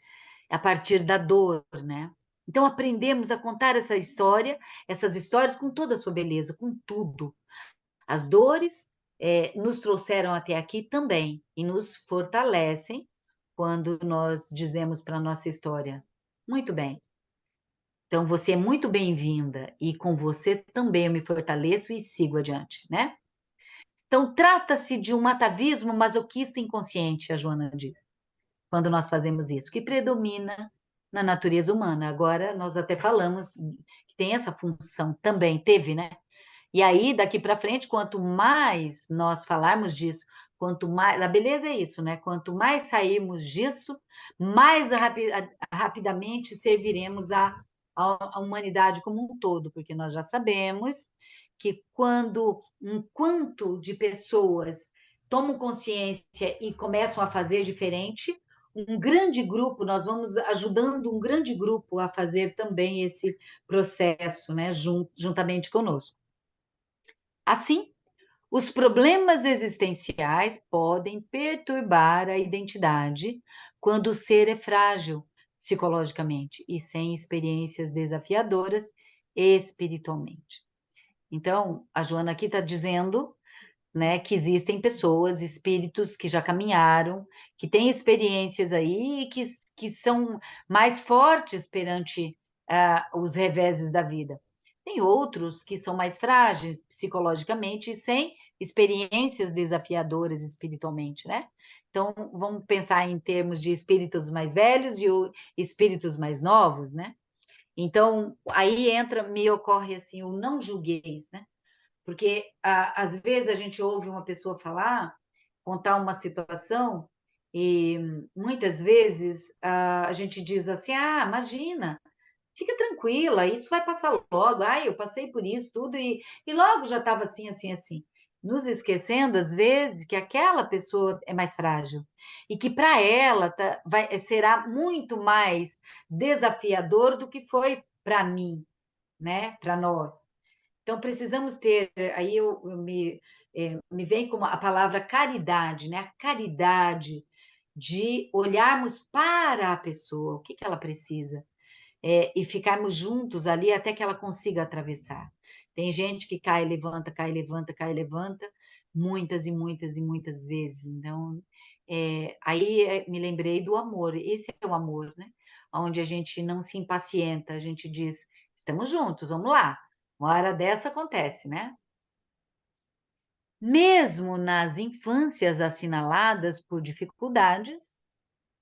a partir da dor, né? Então aprendemos a contar essas histórias com toda a sua beleza, com tudo. As dores nos trouxeram até aqui também e nos fortalecem quando nós dizemos para a nossa história, muito bem. Então você é muito bem-vinda e com você também eu me fortaleço e sigo adiante, né? Então trata-se de um atavismo masoquista inconsciente, a Joana diz, quando nós fazemos isso, que predomina na natureza humana. Agora nós até falamos que tem essa função também, teve, né? E aí, daqui para frente, quanto mais nós falarmos disso, quanto mais. A beleza é isso, né? Quanto mais sairmos disso, mais rapidamente serviremos à humanidade como um todo, porque nós já sabemos que quando um quanto de pessoas tomam consciência e começam a fazer diferente, um grande grupo, nós vamos ajudando um grande grupo a fazer também esse processo, né? Juntamente conosco. Assim, os problemas existenciais podem perturbar a identidade quando o ser é frágil psicologicamente e sem experiências desafiadoras espiritualmente. Então, a Joana aqui está dizendo, né, que existem pessoas, espíritos que já caminharam, que têm experiências aí e que são mais fortes perante os reveses da vida. Tem outros que são mais frágeis psicologicamente e sem experiências desafiadoras espiritualmente, né? Então, vamos pensar em termos de espíritos mais velhos e espíritos mais novos, né? Então, aí me ocorre assim, o não julgueis, né? Porque às vezes a gente ouve uma pessoa falar, contar uma situação, e muitas vezes a gente diz assim, imagina, fica tranquila, isso vai passar logo, eu passei por isso tudo, e logo já estava assim, assim, assim. Nos esquecendo, às vezes, que aquela pessoa é mais frágil, e que para ela será muito mais desafiador do que foi para mim, né? Para nós. Então, precisamos ter, aí me vem como a palavra caridade, né? A caridade de olharmos para a pessoa, o que ela precisa, e ficarmos juntos ali até que ela consiga atravessar. Tem gente que cai, levanta, cai, levanta, cai, levanta, muitas e muitas e muitas vezes. Então, aí me lembrei do amor, esse é o amor, né? Onde a gente não se impacienta, a gente diz, estamos juntos, vamos lá. Uma hora dessa acontece, né? Mesmo nas infâncias assinaladas por dificuldades,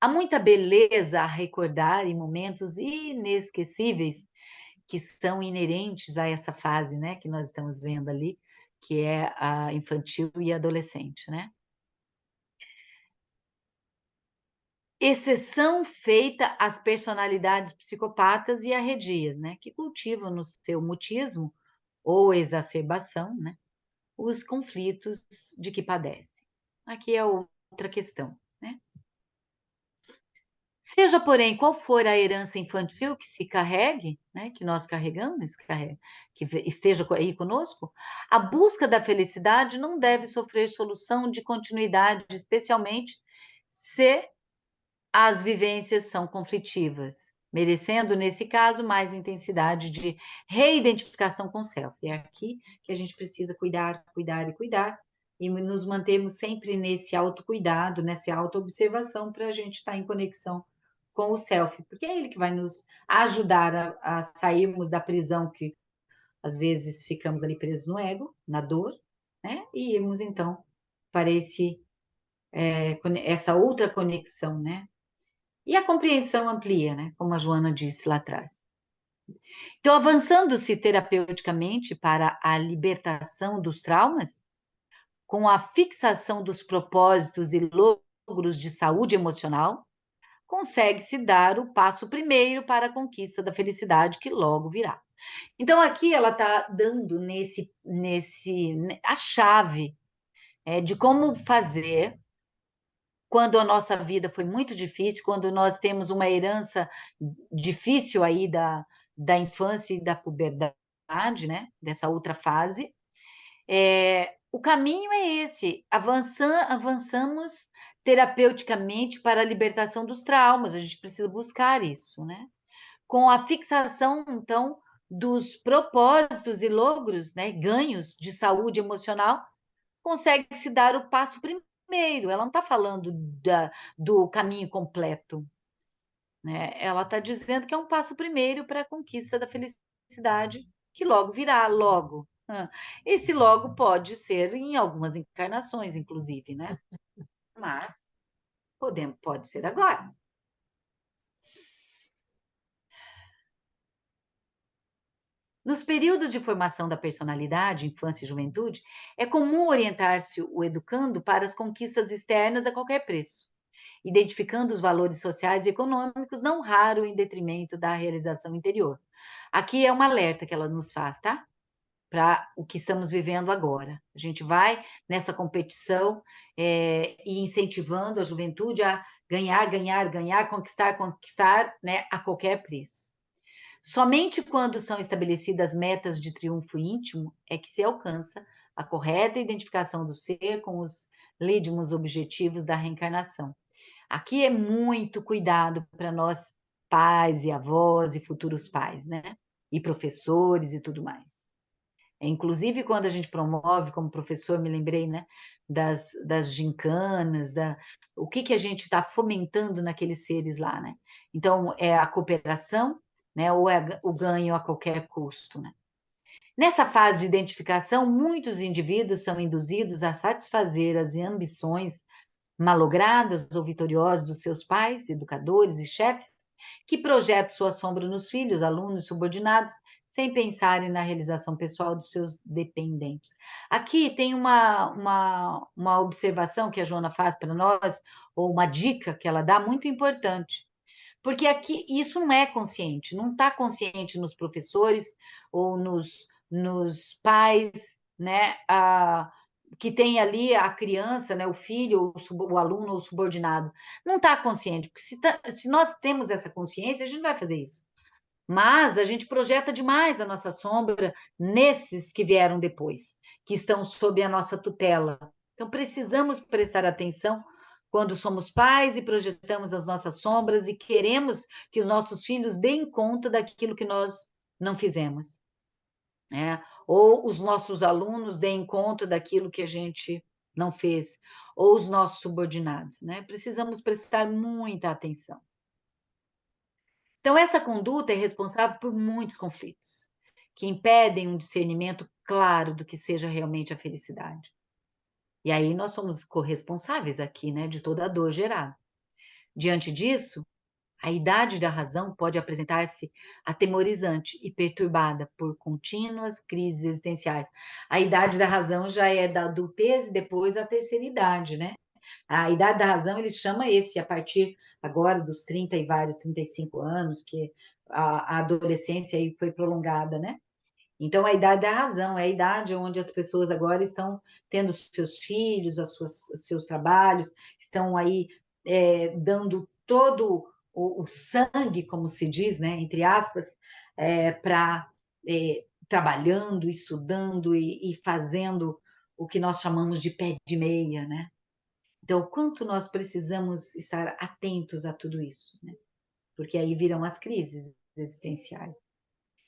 há muita beleza a recordar em momentos inesquecíveis que são inerentes a essa fase, né, que nós estamos vendo ali, que é a infantil e adolescente, né? Exceção feita às personalidades psicopatas e arredias, né, que cultivam no seu mutismo ou exacerbação, né, os conflitos de que padecem. Aqui é outra questão, né? Seja, porém, qual for a herança infantil que se carregue, né, que nós carregamos, que esteja aí conosco, a busca da felicidade não deve sofrer solução de continuidade, especialmente se as vivências são conflitivas, merecendo, nesse caso, mais intensidade de reidentificação com o self. É aqui que a gente precisa cuidar, cuidar e cuidar, e nos mantermos sempre nesse autocuidado, nessa autoobservação, para a gente estar em conexão com o self, porque é ele que vai nos ajudar a sairmos da prisão que às vezes ficamos ali presos no ego, na dor, né? E irmos então para essa outra conexão, né? E a compreensão amplia, né? Como a Joana disse lá atrás. Então, avançando-se terapeuticamente para a libertação dos traumas, com a fixação dos propósitos e logros de saúde emocional, consegue-se dar o passo primeiro para a conquista da felicidade que logo virá. Então, aqui ela está dando a chave de como fazer quando a nossa vida foi muito difícil, quando nós temos uma herança difícil aí da infância e da puberdade, né? Dessa outra fase. O caminho é esse, avançamos terapeuticamente para a libertação dos traumas, a gente precisa buscar isso, né? Com a fixação, então, dos propósitos e logros, né, ganhos de saúde emocional, consegue-se dar o passo primeiro. Ela não está falando do caminho completo, né? Ela está dizendo que é um passo primeiro para a conquista da felicidade, que logo virá, logo. Esse logo pode ser em algumas encarnações, inclusive, né? Mas pode ser agora. Nos períodos de formação da personalidade, infância e juventude, é comum orientar-se o educando para as conquistas externas a qualquer preço, identificando os valores sociais e econômicos, não raro em detrimento da realização interior. Aqui é um alerta que ela nos faz, tá? Para o que estamos vivendo agora. A gente vai nessa competição e incentivando a juventude a ganhar, ganhar, ganhar, conquistar, conquistar, né, a qualquer preço. Somente quando são estabelecidas metas de triunfo íntimo é que se alcança a correta identificação do ser com os legítimos objetivos da reencarnação. Aqui é muito cuidado para nós, pais e avós e futuros pais, né? E professores e tudo mais. Inclusive, quando a gente promove, como professor, me lembrei, né? Das gincanas, o que a gente está fomentando naqueles seres lá, né? Então, é a cooperação, né? Ou é o ganho a qualquer custo, né? Nessa fase de identificação, muitos indivíduos são induzidos a satisfazer as ambições malogradas ou vitoriosas dos seus pais, educadores e chefes, que projetam sua sombra nos filhos, alunos subordinados, sem pensarem na realização pessoal dos seus dependentes. Aqui tem uma observação que a Joana faz para nós, ou uma dica que ela dá muito importante. Porque aqui isso não é consciente, não está consciente nos professores ou nos pais, né? Que tem ali a criança, né? O filho, o aluno ou o subordinado. Não está consciente, porque se nós temos essa consciência, a gente não vai fazer isso. Mas a gente projeta demais a nossa sombra nesses que vieram depois, que estão sob a nossa tutela. Então, precisamos prestar atenção quando somos pais e projetamos as nossas sombras e queremos que os nossos filhos deem conta daquilo que nós não fizemos, né? Ou os nossos alunos deem conta daquilo que a gente não fez, ou os nossos subordinados, né? Precisamos prestar muita atenção. Então, essa conduta é responsável por muitos conflitos, que impedem um discernimento claro do que seja realmente a felicidade. E aí nós somos corresponsáveis aqui, né, de toda a dor gerada. Diante disso, a idade da razão pode apresentar-se atemorizante e perturbada por contínuas crises existenciais. A idade da razão já é da adultez e depois a terceira idade, né? A idade da razão, eles chamam a partir agora dos 30 e vários, 35 anos, que a adolescência aí foi prolongada, né? Então, a idade da razão é a idade onde as pessoas agora estão tendo seus filhos, os seus trabalhos, estão aí dando todo o sangue, como se diz, né, entre aspas, para trabalhando, estudando e fazendo o que nós chamamos de pé de meia, né? Então, o quanto nós precisamos estar atentos a tudo isso, né? Porque aí virão as crises existenciais.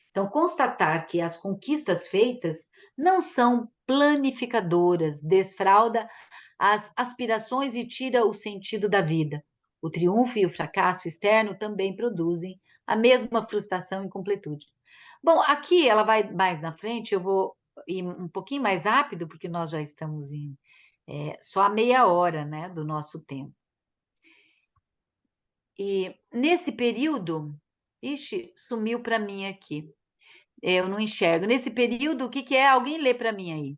Então, constatar que as conquistas feitas não são planificadoras, desfralda as aspirações e tira o sentido da vida. O triunfo e o fracasso externo também produzem a mesma frustração e incompletude. Bom, aqui ela vai mais na frente, eu vou ir um pouquinho mais rápido, porque nós já estamos em só a meia hora, né, do nosso tempo. E nesse período, ixi, sumiu para mim aqui. Eu não enxergo. Nesse período, o que que é? Alguém lê para mim aí.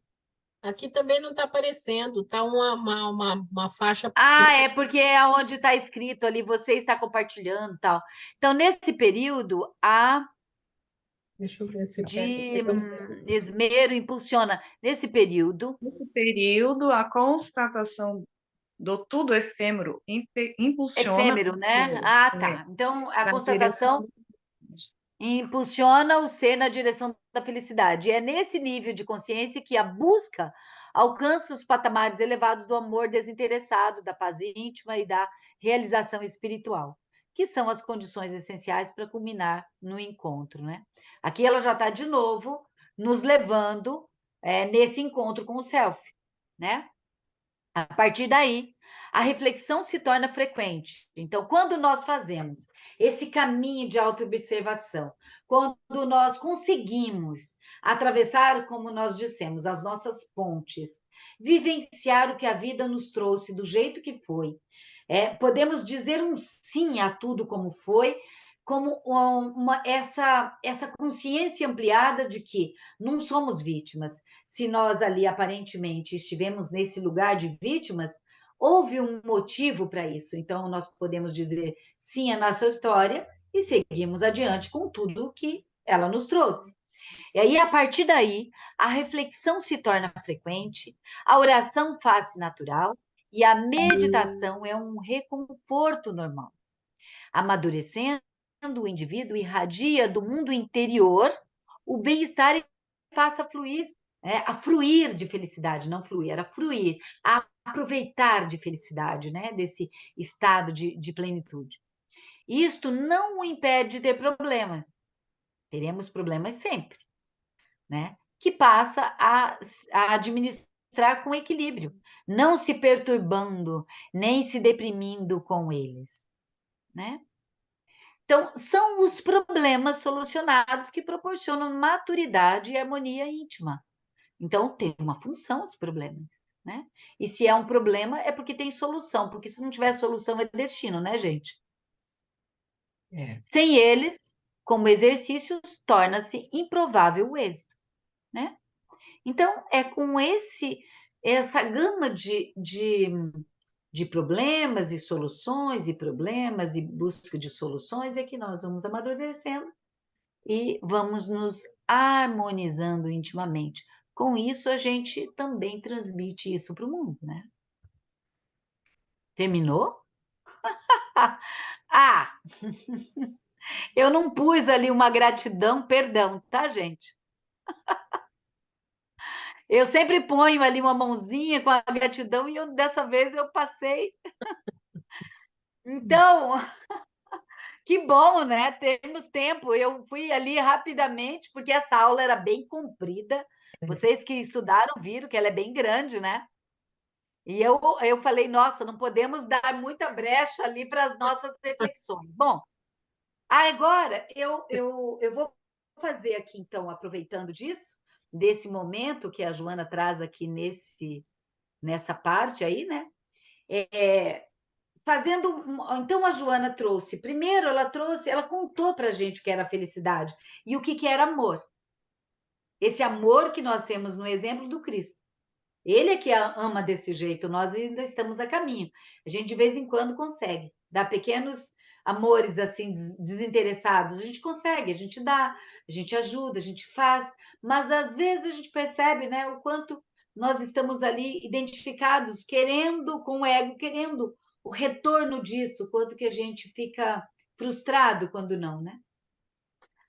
Aqui também não está aparecendo, está uma faixa. Ah, é porque é onde está escrito ali, você está compartilhando e tal. Então, nesse período, a Deixa eu ver se de esmero impulsiona. Nesse período, Nesse período, a constatação do tudo efêmero impulsiona Efêmero, o né? ser, Ah, tá. Então, a na constatação direção. impulsiona o ser na direção da felicidade. É nesse nível de consciência que a busca alcança os patamares elevados do amor desinteressado, da paz íntima e da realização espiritual, que são as condições essenciais para culminar no encontro, né? Aqui ela já está de novo nos levando nesse encontro com o self, né? A partir daí, a reflexão se torna frequente. Então, quando nós fazemos esse caminho de autoobservação, quando nós conseguimos atravessar, como nós dissemos, as nossas pontes, vivenciar o que a vida nos trouxe do jeito que foi, podemos dizer um sim a tudo como foi, como essa consciência ampliada de que não somos vítimas. Se nós ali aparentemente estivemos nesse lugar de vítimas, houve um motivo para isso. Então, nós podemos dizer sim à nossa história e seguimos adiante com tudo que ela nos trouxe. E aí, a partir daí, a reflexão se torna frequente, a oração faz-se natural e a meditação é um reconforto normal. Amadurecendo, o indivíduo irradia do mundo interior o bem-estar e passa a fluir, a fruir de felicidade, não fluir, era fruir, a aproveitar de felicidade, né? Desse estado de plenitude. Isto não o impede de ter problemas. Teremos problemas sempre, né? Que passa a administrar com equilíbrio, não se perturbando, nem se deprimindo com eles, né? Então, são os problemas solucionados que proporcionam maturidade e harmonia íntima. Então, tem uma função os problemas, né? E se é um problema, é porque tem solução, porque se não tiver solução, é destino, né, gente? Sem eles, como exercícios, torna-se improvável o êxito, né? Então, é com essa gama de problemas e soluções, e problemas e busca de soluções, é que nós vamos amadurecendo e vamos nos harmonizando intimamente. Com isso, a gente também transmite isso para o mundo, né? Terminou? Ah! Eu não pus ali uma gratidão, perdão, tá, gente? Eu sempre ponho ali uma mãozinha com a gratidão e dessa vez eu passei. Então, que bom, né? Temos tempo. Eu fui ali rapidamente, porque essa aula era bem comprida. Vocês que estudaram viram que ela é bem grande, né? E eu falei, nossa, não podemos dar muita brecha ali para as nossas reflexões. Bom, agora eu vou fazer aqui, então, aproveitando disso, desse momento que a Joana traz aqui nessa parte aí, né? Então, a Joana trouxe, primeiro ela contou para a gente o que era felicidade e o que era amor. Esse amor que nós temos no exemplo do Cristo. Ele é que ama desse jeito, nós ainda estamos a caminho. A gente de vez em quando consegue dar pequenos amores assim desinteressados, a gente consegue, a gente dá, a gente ajuda, a gente faz, mas às vezes a gente percebe, né, o quanto nós estamos ali identificados, querendo, com o ego, querendo o retorno disso, o quanto que a gente fica frustrado quando não, né?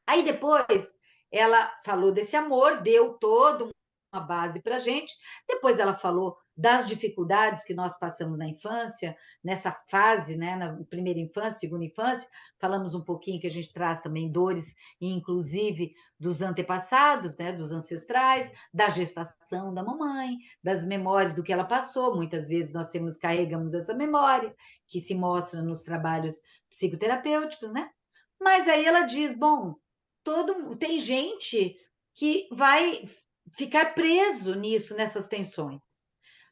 Aí depois ela falou desse amor, deu todo uma base para a gente. Depois ela falou das dificuldades que nós passamos na infância, nessa fase, né, na primeira infância, segunda infância. Falamos um pouquinho que a gente traz também dores, inclusive dos antepassados, né, dos ancestrais, da gestação da mamãe, das memórias do que ela passou. Muitas vezes nós carregamos essa memória, que se mostra nos trabalhos psicoterapêuticos, né? Mas aí ela diz, bom, tem gente que vai ficar preso nisso, nessas tensões.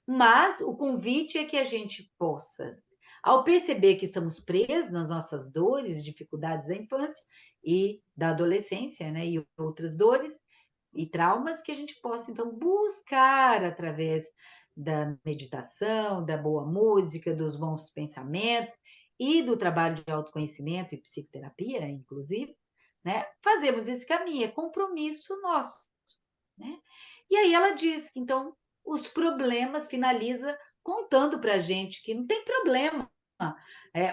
Mas o convite é que a gente possa, ao perceber que estamos presos nas nossas dores, dificuldades da infância e da adolescência, né, e outras dores e traumas, que a gente possa, então, buscar através da meditação, da boa música, dos bons pensamentos e do trabalho de autoconhecimento e psicoterapia, inclusive, né, fazemos esse caminho, é compromisso nosso, né? E aí ela diz que, então, os problemas finaliza contando para a gente que não tem problema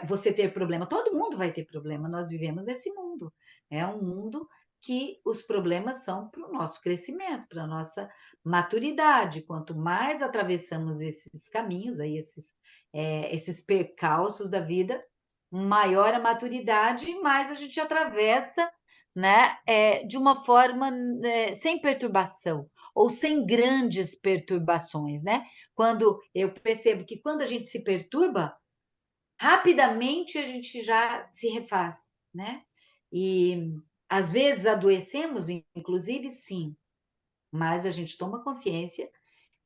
você ter problema. Todo mundo vai ter problema. Nós vivemos nesse mundo. É um mundo que os problemas são para o nosso crescimento, para a nossa maturidade. Quanto mais atravessamos esses caminhos, aí, esses percalços da vida, maior a maturidade e mais a gente atravessa, né, de uma forma sem perturbação ou sem grandes perturbações, né? Quando eu percebo que quando a gente se perturba, rapidamente a gente já se refaz, né? E às vezes adoecemos, inclusive, sim, mas a gente toma consciência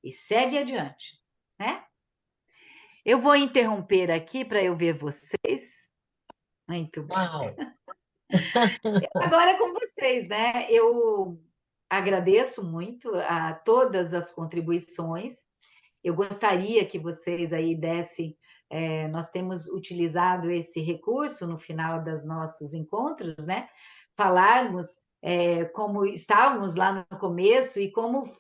e segue adiante, né? Eu vou interromper aqui para eu ver vocês. Muito bem. Uau! Agora é com vocês, né? Eu agradeço muito a todas as contribuições. Eu gostaria que vocês aí dessem. Nós temos utilizado esse recurso no final dos nossos encontros, né? Falarmos como estávamos lá no começo e como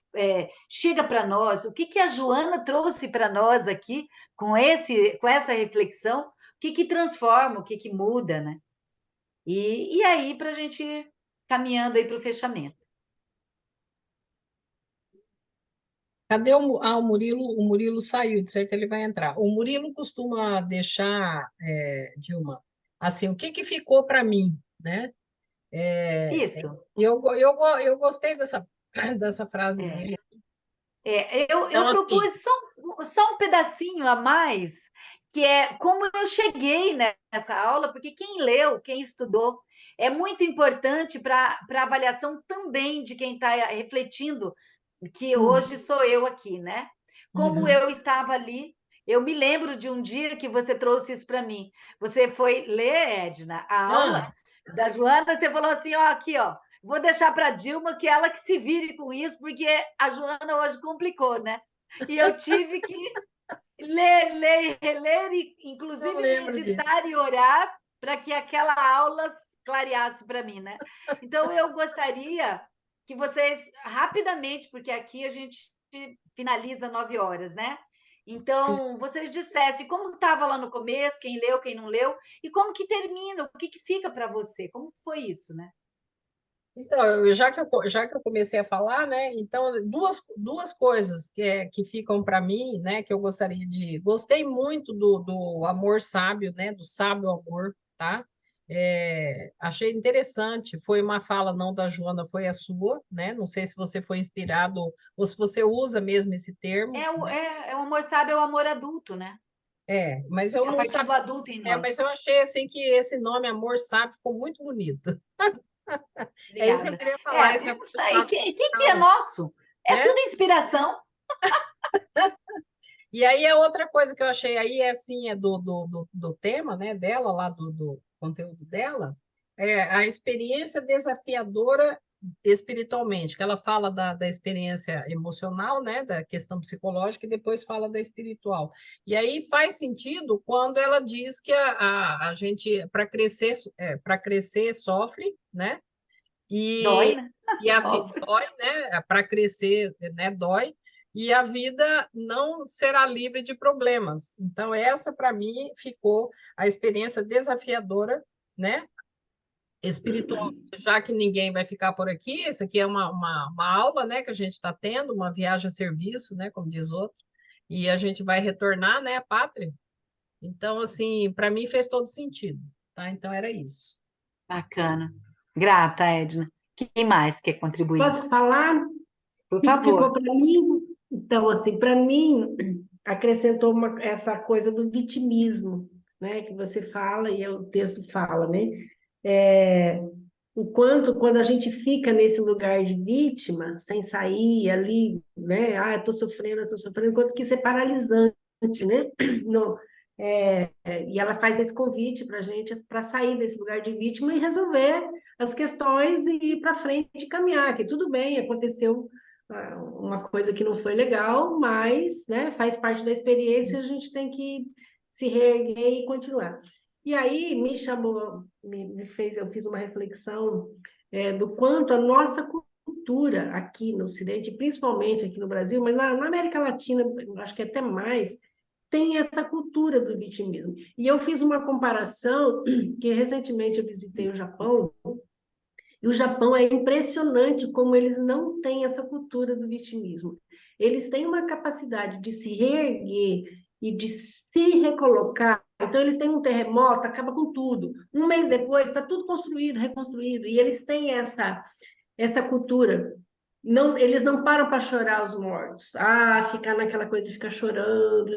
chega para nós, o que a Joana trouxe para nós aqui com essa reflexão, o que transforma, o que muda, né? E aí, para a gente ir caminhando aí para o fechamento. Cadê o Murilo? O Murilo saiu, de certo ele vai entrar. O Murilo costuma deixar, Dilma, assim, o que ficou para mim, né? Isso. Eu gostei dessa frase dele. Eu Então, assim, propus só um pedacinho a mais, que é como eu cheguei nessa aula, porque quem leu, quem estudou, é muito importante para a avaliação também de quem está refletindo, que hoje sou eu aqui, né? Como eu estava ali, eu me lembro de um dia que você trouxe isso para mim. Você foi ler, Edna, a aula da Joana, você falou assim, ó, aqui, ó, vou deixar para a Dilma que ela que se vire com isso, porque a Joana hoje complicou, né? E eu tive que ler, reler, e inclusive meditar e orar para que aquela aula clareasse para mim, né? Então, eu gostaria que vocês, rapidamente, porque aqui a gente finaliza 9 horas, né? Então, vocês dissessem como estava lá no começo, quem leu, quem não leu, e como que termina, o que fica para você, como foi isso, né? Então, já que eu comecei a falar, né? Então, duas coisas que ficam para mim, né? Que eu gostaria de. Gostei muito do amor sábio, né? Do sábio amor, tá? Achei interessante. Foi uma fala não da Joana, foi a sua, né? Não sei se você foi inspirado ou se você usa mesmo esse termo. O amor sábio é o amor adulto, né? Mas eu É a não partir sabia. do adulto em nós. Mas eu achei assim que esse nome amor sábio ficou muito bonito. É isso que eu Obrigada. queria falar. Esse amor sábio. Que é nosso? É Né? tudo inspiração. E aí a outra coisa que eu achei aí é do tema, né, dela, lá do conteúdo dela, é a experiência desafiadora espiritualmente, que ela fala da experiência emocional, né, da questão psicológica, e depois fala da espiritual. E aí faz sentido quando ela diz que a gente, para crescer, sofre, né? Dói, né? E a vida dói, né? Para crescer, né, dói. E a vida não será livre de problemas. Então, essa, para mim, ficou a experiência desafiadora, né? Espiritual, já que ninguém vai ficar por aqui, isso aqui é uma aula, né, que a gente está tendo, uma viagem a serviço, né, como diz outro, e a gente vai retornar, né, à pátria. Então, assim, para mim fez todo sentido, tá? Então, era isso. Bacana. Grata, Edna. Quem mais quer contribuir? Posso falar? Por O que ficou favor. para mim? Então, assim, para mim, acrescentou essa coisa do vitimismo, né? Que você fala e o texto fala, né? O quanto, quando a gente fica nesse lugar de vítima, sem sair ali, né? Ah, eu estou sofrendo, quanto que isso é paralisante, né? No, e ela faz esse convite para a gente para sair desse lugar de vítima e resolver as questões e ir para frente e caminhar, que tudo bem, aconteceu uma coisa que não foi legal, mas, né, faz parte da experiência, a gente tem que se reerguer e continuar. E aí me chamou, eu fiz uma reflexão do quanto a nossa cultura aqui no Ocidente, principalmente aqui no Brasil, mas na América Latina, acho que até mais, tem essa cultura do vitimismo. E eu fiz uma comparação, que recentemente eu visitei o Japão, e o Japão é impressionante como eles não têm essa cultura do vitimismo. Eles têm uma capacidade de se reerguer e de se recolocar. Então, eles têm um terremoto, acaba com tudo. Um mês depois, está tudo construído, reconstruído. E eles têm essa cultura. Não, eles não param para chorar os mortos. Ficar naquela coisa de ficar chorando.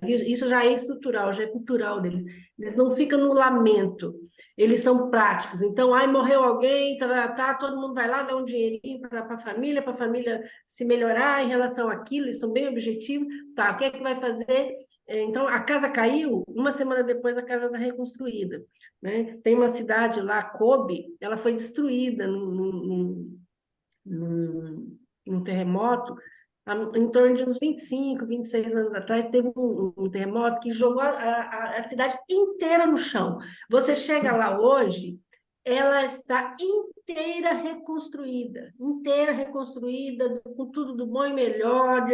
Isso já é estrutural, já é cultural deles. Eles não ficam no lamento. Eles são práticos. Então, morreu alguém, todo mundo vai lá, dá um dinheirinho para a família se melhorar em relação àquilo, eles são bem objetivos. Tá, o que é que vai fazer? Então, a casa caiu, uma semana depois a casa está reconstruída. Né? Tem uma cidade lá, Kobe, ela foi destruída num terremoto, em torno de uns 25, 26 anos atrás, teve um terremoto que jogou a cidade inteira no chão. Você chega lá hoje, ela está inteira reconstruída, com tudo do bom e melhor,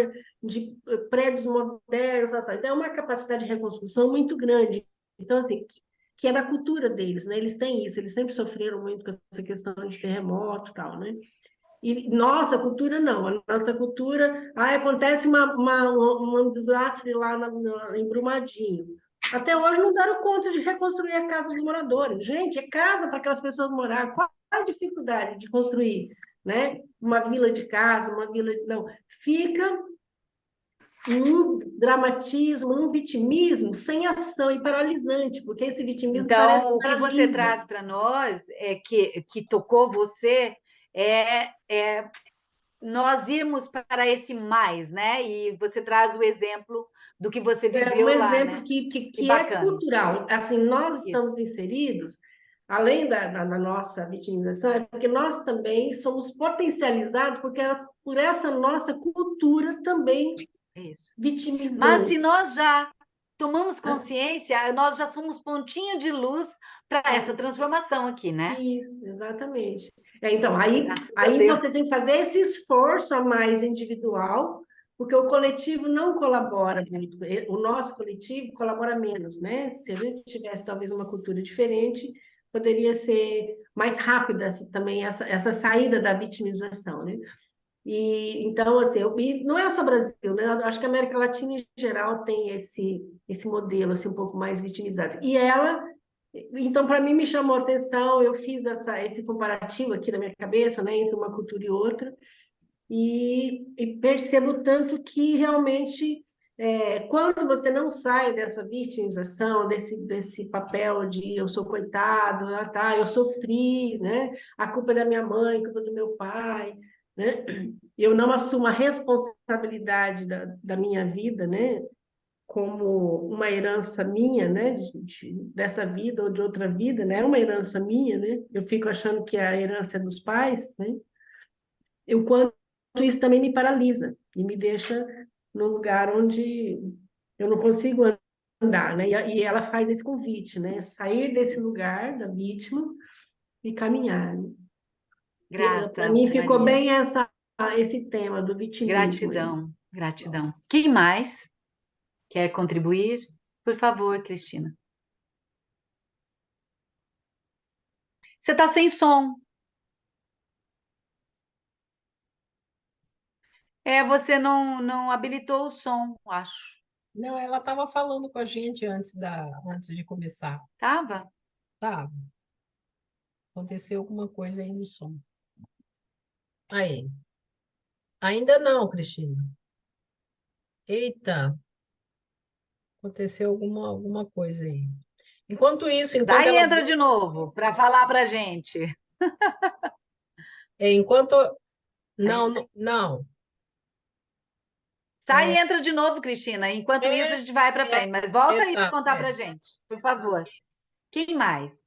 de prédios modernos, tal. Então, é uma capacidade de reconstrução muito grande. Então, assim, que é da cultura deles, né? Eles têm isso, eles sempre sofreram muito com essa questão de terremoto e tal, né? E nossa cultura não, a nossa cultura, acontece um desastre lá em Brumadinho. Até hoje não deram conta de reconstruir a casa dos moradores. Gente, é casa para aquelas pessoas morar. Qual a dificuldade de construir, né? Uma vila de casa, uma vila de... Não, fica um dramatismo, um vitimismo sem ação e paralisante, porque esse vitimismo parece Então, o que você paralisa. traz para nós é que tocou você nós irmos para esse mais, né? E você traz o exemplo do que você Um viveu lá, exemplo né? que é bacana. cultural. Assim, nós Isso. estamos inseridos, além da nossa vitimização, é porque nós também somos potencializados por essa nossa cultura também Isso. vitimizante. Mas se nós já tomamos consciência, nós já somos pontinho de luz para essa transformação aqui, né? Isso, exatamente. Então, aí Graças a Deus. você tem que fazer esse esforço a mais individual, porque o coletivo não colabora muito. O nosso coletivo colabora menos, né? Se a gente tivesse talvez uma cultura diferente, poderia ser mais rápida também essa saída da vitimização, né? E então, assim, e não é só Brasil, né? Eu acho que a América Latina em geral tem esse modelo assim um pouco mais vitimizado. Então, para mim, me chamou a atenção, eu fiz esse comparativo aqui na minha cabeça, né, entre uma cultura e outra, e percebo tanto que realmente, quando você não sai dessa vitimização, desse papel de eu sou coitado, eu sofri, né, a culpa é da minha mãe, a culpa é do meu pai, né, eu não assumo a responsabilidade da minha vida, né, como uma herança minha, né, dessa vida ou de outra vida, né, é uma herança minha, né, eu fico achando que a herança é dos pais, né, o quanto isso também me paralisa e me deixa num lugar onde eu não consigo andar, né, e ela faz esse convite, né, sair desse lugar da vítima e caminhar, né? Grata, Para mim ficou Maria. bem esse tema do vitimismo. Gratidão, gratidão. Quem mais quer contribuir? Por favor, Cristina. Você está sem som. Você não habilitou o som, acho. Não, ela estava falando com a gente antes de começar. Tava? Tá. Aconteceu alguma coisa aí no som. Aí. Ainda não, Cristina. Eita, aconteceu alguma coisa aí. Enquanto isso, enquanto Daí ela entra de novo para falar para a gente. enquanto não. Sai e entra de novo, Cristina. Enquanto isso, a gente vai para frente. Mas volta aí para Exato, contar para a gente, por favor. Quem mais?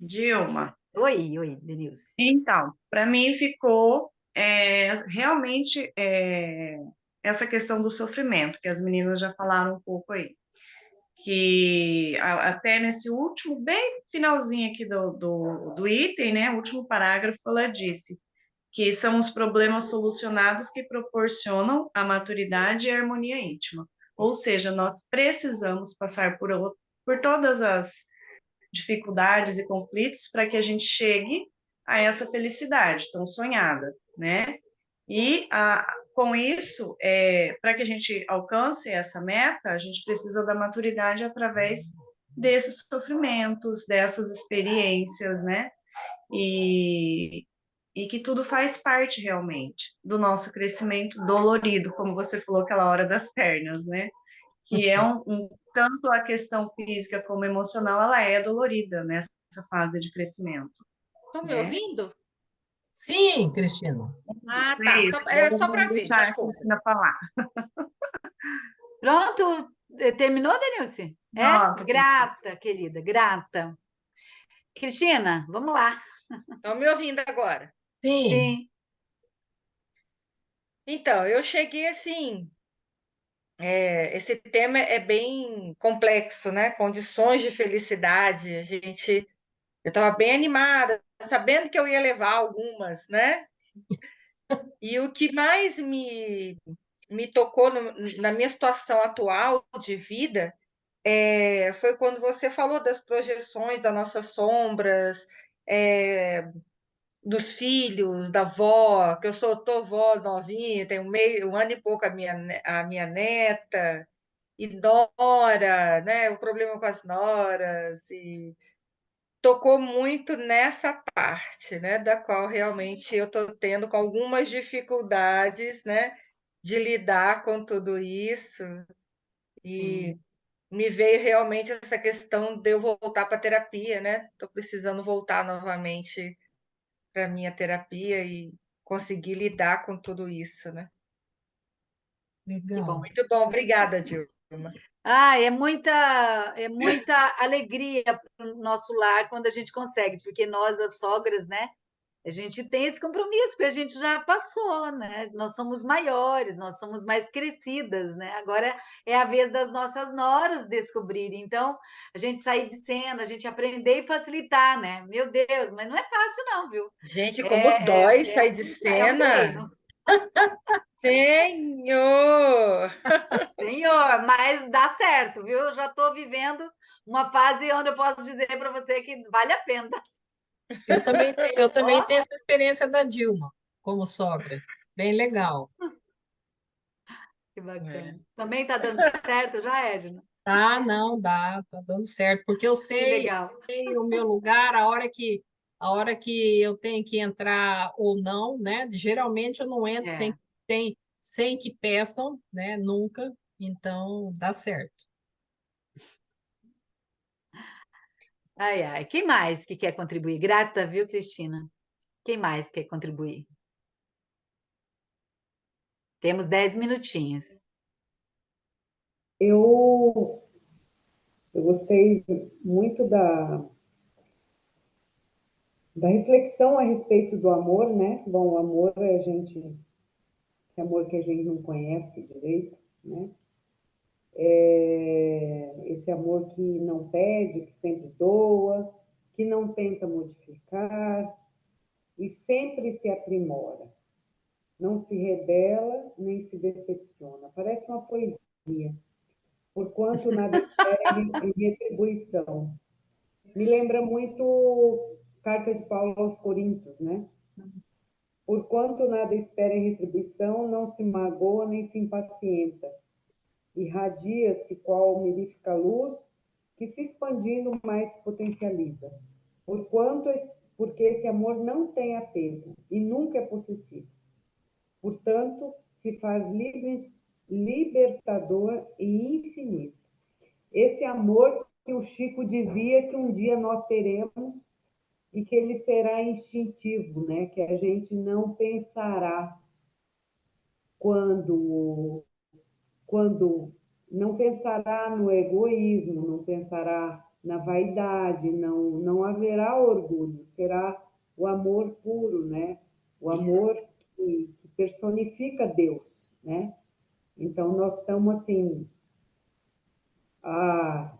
Dilma. Oi, Denilson. Então, para mim ficou realmente essa questão do sofrimento, que as meninas já falaram um pouco aí. Que até nesse último, bem finalzinho aqui do item, né, o último parágrafo, ela disse que são os problemas solucionados que proporcionam a maturidade e a harmonia íntima. Ou seja, nós precisamos passar por todas as dificuldades e conflitos para que a gente chegue a essa felicidade tão sonhada, né? E com isso, para que a gente alcance essa meta, a gente precisa da maturidade através desses sofrimentos, dessas experiências, né? E que tudo faz parte realmente do nosso crescimento dolorido, como você falou aquela hora das pernas, né? Que é tanto a questão física como emocional, ela é dolorida nessa fase de crescimento. Estão me né? ouvindo? Sim, Cristina. Ah, É tá. isso, Só para vamos ver, deixar a socorro. Cristina falar. Pronto? Terminou, Denilce? Pronto. Grata, querida, grata. Cristina, vamos lá. Estão me ouvindo agora? Sim. Sim. Então, eu cheguei assim. Esse tema é bem complexo, né? Condições de felicidade. Eu estava bem animada, sabendo que eu ia levar algumas, né? E o que mais me tocou na minha situação atual de vida foi quando você falou das projeções das nossas sombras, dos filhos, da avó, que tô vó novinha, tenho um ano e pouco a minha neta, e nora, né? O problema com as noras, e tocou muito nessa parte, né? Da qual realmente eu estou tendo com algumas dificuldades, né? De lidar com tudo isso, e me veio realmente essa questão de eu voltar para a terapia, né? Estou precisando voltar novamente para a minha terapia e conseguir lidar com tudo isso, né? Que bom. Legal. Muito bom, obrigada, Dilma. É muita alegria para o nosso lar quando a gente consegue, porque nós, as sogras, né? A gente tem esse compromisso, porque a gente já passou, né? Nós somos maiores, nós somos mais crescidas, né? Agora é a vez das nossas noras descobrirem. Então, a gente sair de cena, a gente aprender e facilitar, né? Meu Deus, mas não é fácil, não, viu? Gente, como dói sair de É um cena. treino. Senhor! Senhor, mas dá certo, viu? Eu já estou vivendo uma fase onde eu posso dizer para você que vale a pena. Eu também tenho essa experiência da Dilma, como sogra. Bem legal. Que bacana. Também está dando certo já, Edna? Tá, não, tá dando certo, porque eu Que legal. sei o meu lugar, a hora que eu tenho que entrar ou não, né? Geralmente eu não entro É. sem que peçam, né? Nunca, então dá certo. Ai, ai. Quem mais que quer contribuir? Grata, viu, Cristina? Quem mais quer contribuir? Temos 10 minutinhos. Eu gostei muito da reflexão a respeito do amor, né? Bom, o amor esse amor que a gente não conhece direito, né? Esse amor que não pede, que sempre doa, que não tenta modificar e sempre se aprimora. Não se rebela nem se decepciona. Parece uma poesia. Porquanto nada espera em retribuição. Me lembra muito Carta de Paulo aos Coríntios, né? Porquanto nada espera em retribuição, não se magoa nem se impacienta. Irradia-se qual melífica luz, que se expandindo mais se potencializa. Porque esse amor não tem apego e nunca é possessivo. Portanto, se faz libertador e infinito. Esse amor que o Chico dizia que um dia nós teremos e que ele será instintivo, né? Que a gente não pensará quando não pensará no egoísmo, não pensará na vaidade, não haverá orgulho, será o amor puro, né? O amor que personifica Deus, né? Então nós estamos assim a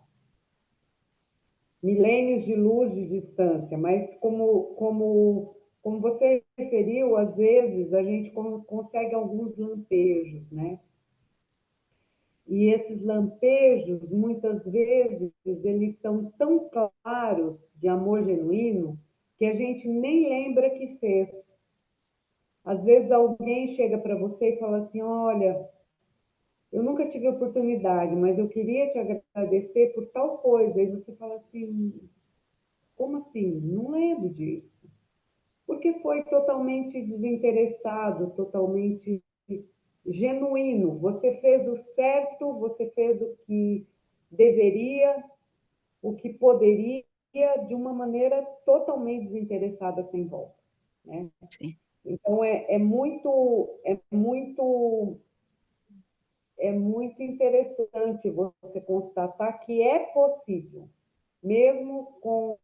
milênios de luz de distância, mas como como você referiu, às vezes a gente consegue alguns lampejos, né? E esses lampejos, muitas vezes, eles são tão claros de amor genuíno que a gente nem lembra que fez. Às vezes alguém chega para você e fala assim: olha, eu nunca tive oportunidade, mas eu queria te agradecer por tal coisa. E você fala assim: como assim? Não lembro disso. Porque foi totalmente desinteressado, totalmente genuíno. Você fez o certo, você fez o que deveria, o que poderia, de uma maneira totalmente desinteressada, sem volta, né? Sim. Então é muito interessante você constatar que é possível, mesmo com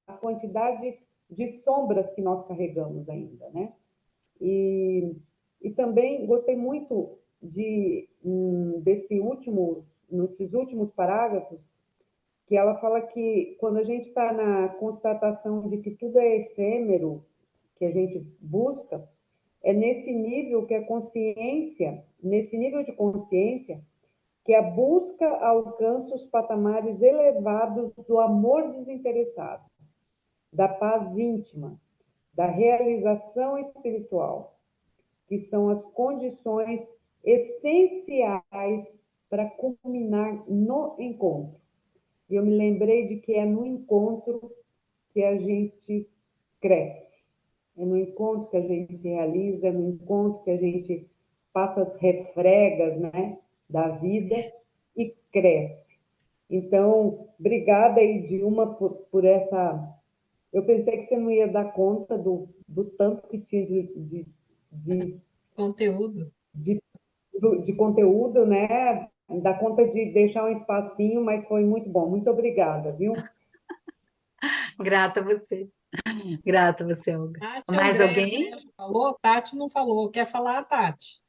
a quantidade de sombras que nós carregamos ainda, né? E também gostei muito nesses últimos parágrafos, que ela fala que quando a gente está na constatação de que tudo é efêmero, que a gente busca, é nesse nível de consciência, que a busca alcança os patamares elevados do amor desinteressado, da paz íntima, da realização espiritual, que são as condições essenciais para culminar no encontro. E eu me lembrei de que é no encontro que a gente cresce, é no encontro que a gente se realiza, é no encontro que a gente passa as refregas, né, da vida e cresce. Então, obrigada aí, Dilma, por essa... Eu pensei que você não ia dar conta do tanto que tinha de Conteúdo. de conteúdo, né? Dá conta de deixar um espacinho, mas foi muito bom. Muito obrigada, viu? Grata a você. Grata a você, Olga. Tati, Mais André alguém? já falou? Tati não falou. Quer falar, Tati?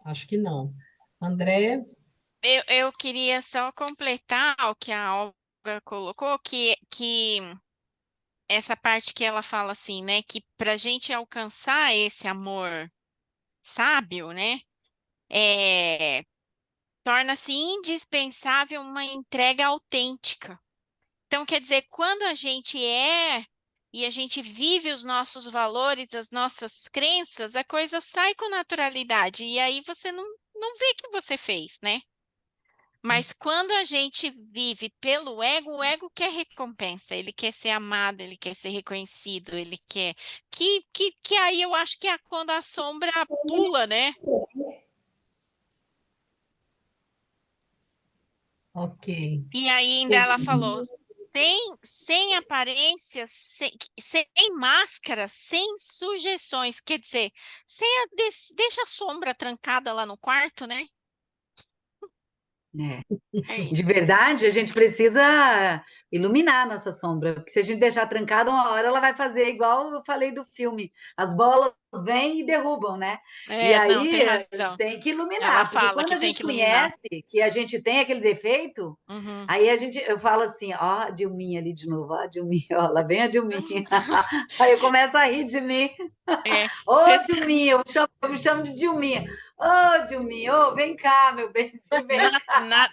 Acho que não. André, Eu queria só completar o que a Olga colocou, que essa parte que ela fala assim, né? Que para a gente alcançar esse amor sábio, né? Torna-se indispensável uma entrega autêntica. Então, quer dizer, quando a gente e a gente vive os nossos valores, as nossas crenças, a coisa sai com naturalidade. E aí você não vê que você fez, né? Mas quando a gente vive pelo ego, o ego quer recompensa, ele quer ser amado, ele quer ser reconhecido, ele quer. Que aí eu acho que é quando a sombra pula, né? ok. E aí ainda ela falou, sem aparência, sem máscara, sem sujeições. Quer dizer, deixa a sombra trancada lá no quarto, né? É. É De isso. verdade, a gente precisa iluminar a nossa sombra, porque se a gente deixar trancada, uma hora ela vai fazer igual eu falei do filme. As bolas vêm e derrubam, né? E Não, tem aí razão. tem que Ela iluminar, porque fala quando que a tem gente que iluminar. conhece que a gente tem aquele defeito, Uhum. aí eu falo assim, ó, a Dilminha ali de novo, ó, a Dilminha, ó, lá vem a Dilminha. Aí eu começo a rir de mim. É, Ô, Dilminha, eu me chamo de Dilminha. Ô, Dilminha, ô, vem cá, meu benzinho, vem na, cá.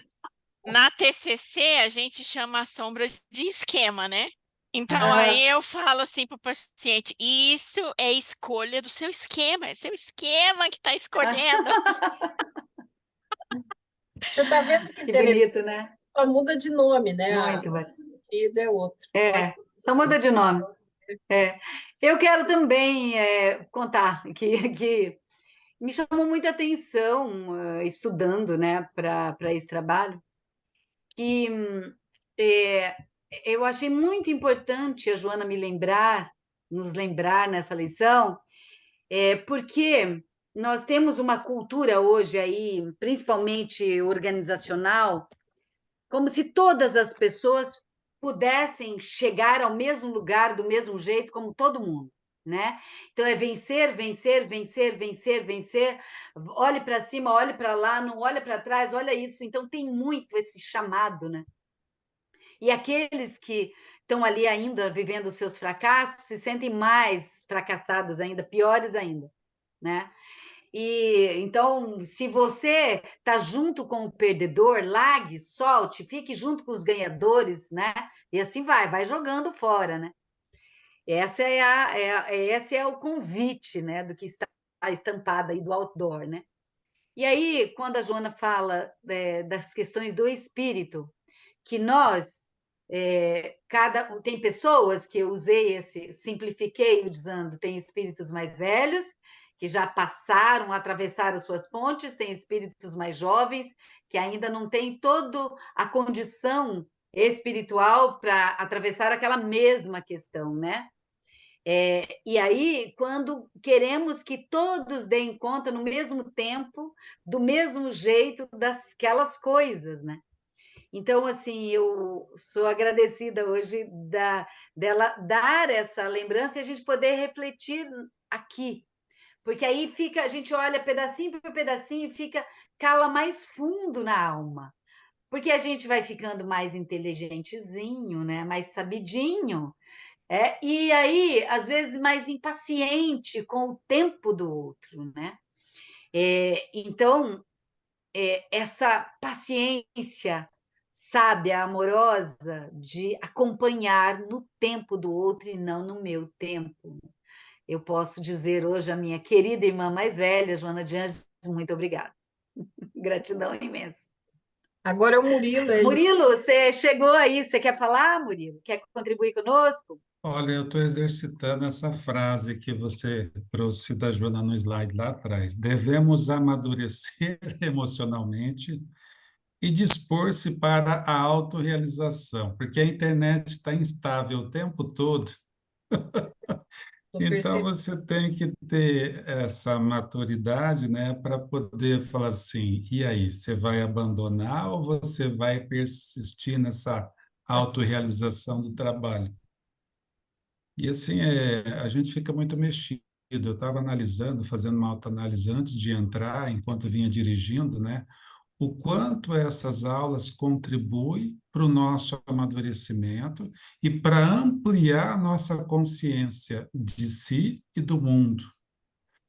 na TCC, a gente chama a sombra de esquema, né? Então, Aham. aí eu falo assim para o paciente: isso é escolha do seu esquema, é seu esquema que está escolhendo. Você está vendo que Que interessante? bonito, né? Só muda de nome, né? Muito O bom. sentido é outro. Pode. Só muda de nome. É. Eu quero também contar que me chamou muita atenção, estudando, né, para esse trabalho, que é, eu achei muito importante a Joana nos lembrar nessa lição, porque nós temos uma cultura hoje aí, principalmente organizacional, como se todas as pessoas pudessem chegar ao mesmo lugar do mesmo jeito como todo mundo, né? Então é vencer, vencer, vencer, vencer, vencer. Olhe para cima, olhe para lá, não olha para trás, olha isso. Então tem muito esse chamado, né? E aqueles que estão ali ainda vivendo os seus fracassos se sentem mais fracassados ainda, piores ainda, né? E então, se você está junto com o perdedor, largue, solte, fique junto com os ganhadores, né? E assim vai jogando fora, né? Esse é o convite, né, do que está estampado aí do outdoor, né? E aí, quando a Joana fala das questões do espírito, que nós, tem pessoas que eu usei simplifiquei usando, tem espíritos mais velhos, que já passaram, atravessaram suas pontes, tem espíritos mais jovens, que ainda não têm toda a condição espiritual para atravessar aquela mesma questão, né? E aí, quando queremos que todos deem conta no mesmo tempo, do mesmo jeito, daquelas coisas, né? Então, assim, eu sou agradecida hoje dela dar essa lembrança e a gente poder refletir aqui, porque aí fica, a gente olha pedacinho por pedacinho e cala mais fundo na alma, porque a gente vai ficando mais inteligentezinho, né? Mais sabidinho, e aí, às vezes, mais impaciente com o tempo do outro, né? Então, essa paciência sábia, amorosa, de acompanhar no tempo do outro e não no meu tempo. Eu posso dizer hoje à minha querida irmã mais velha, Joana de Anjos, muito obrigada. Gratidão imensa. Agora é o Murilo aí. Murilo, você chegou aí, você quer falar, Murilo? Quer contribuir conosco? Olha, eu estou exercitando essa frase que você trouxe da Joana no slide lá atrás. Devemos amadurecer emocionalmente e dispor-se para a autorrealização, porque a internet está instável o tempo todo. Então, você tem que ter essa maturidade, né, para poder falar assim, e aí, você vai abandonar ou você vai persistir nessa autorrealização do trabalho? E assim, a gente fica muito mexido. Eu estava analisando, fazendo uma autoanálise antes de entrar, enquanto vinha dirigindo, né? O quanto essas aulas contribuem para o nosso amadurecimento e para ampliar a nossa consciência de si e do mundo,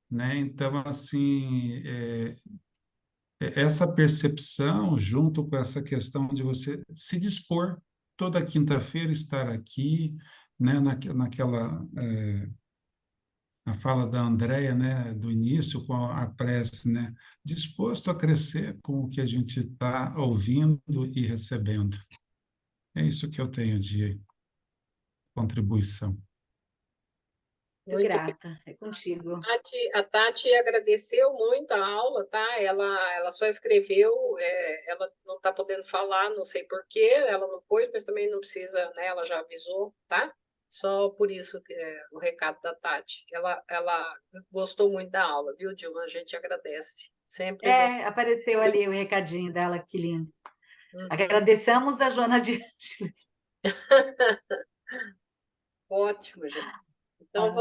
né? Então, assim, essa percepção, junto com essa questão de você se dispor toda quinta-feira estar aqui, né? Naquela a fala da Andréia, né, do início, com a prece, né, disposto a crescer com o que a gente está ouvindo e recebendo. É isso que eu tenho de contribuição. Muito grata, é contigo. A Tati agradeceu muito a aula, tá? Ela só escreveu, ela não está podendo falar, não sei por quê, ela não pôs, mas também não precisa, né? Ela já avisou, tá? Só por isso que o recado da Tati. Ela gostou muito da aula, viu, Dilma? A gente agradece. Sempre apareceu ali o recadinho dela, que lindo. Agradecemos a Joana de Angeles. Ótimo, gente. Então,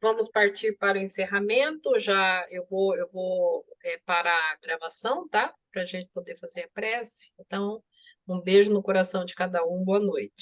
vamos partir para o encerramento. Já eu vou parar a gravação, tá? Para a gente poder fazer a prece. Então, um beijo no coração de cada um. Boa noite.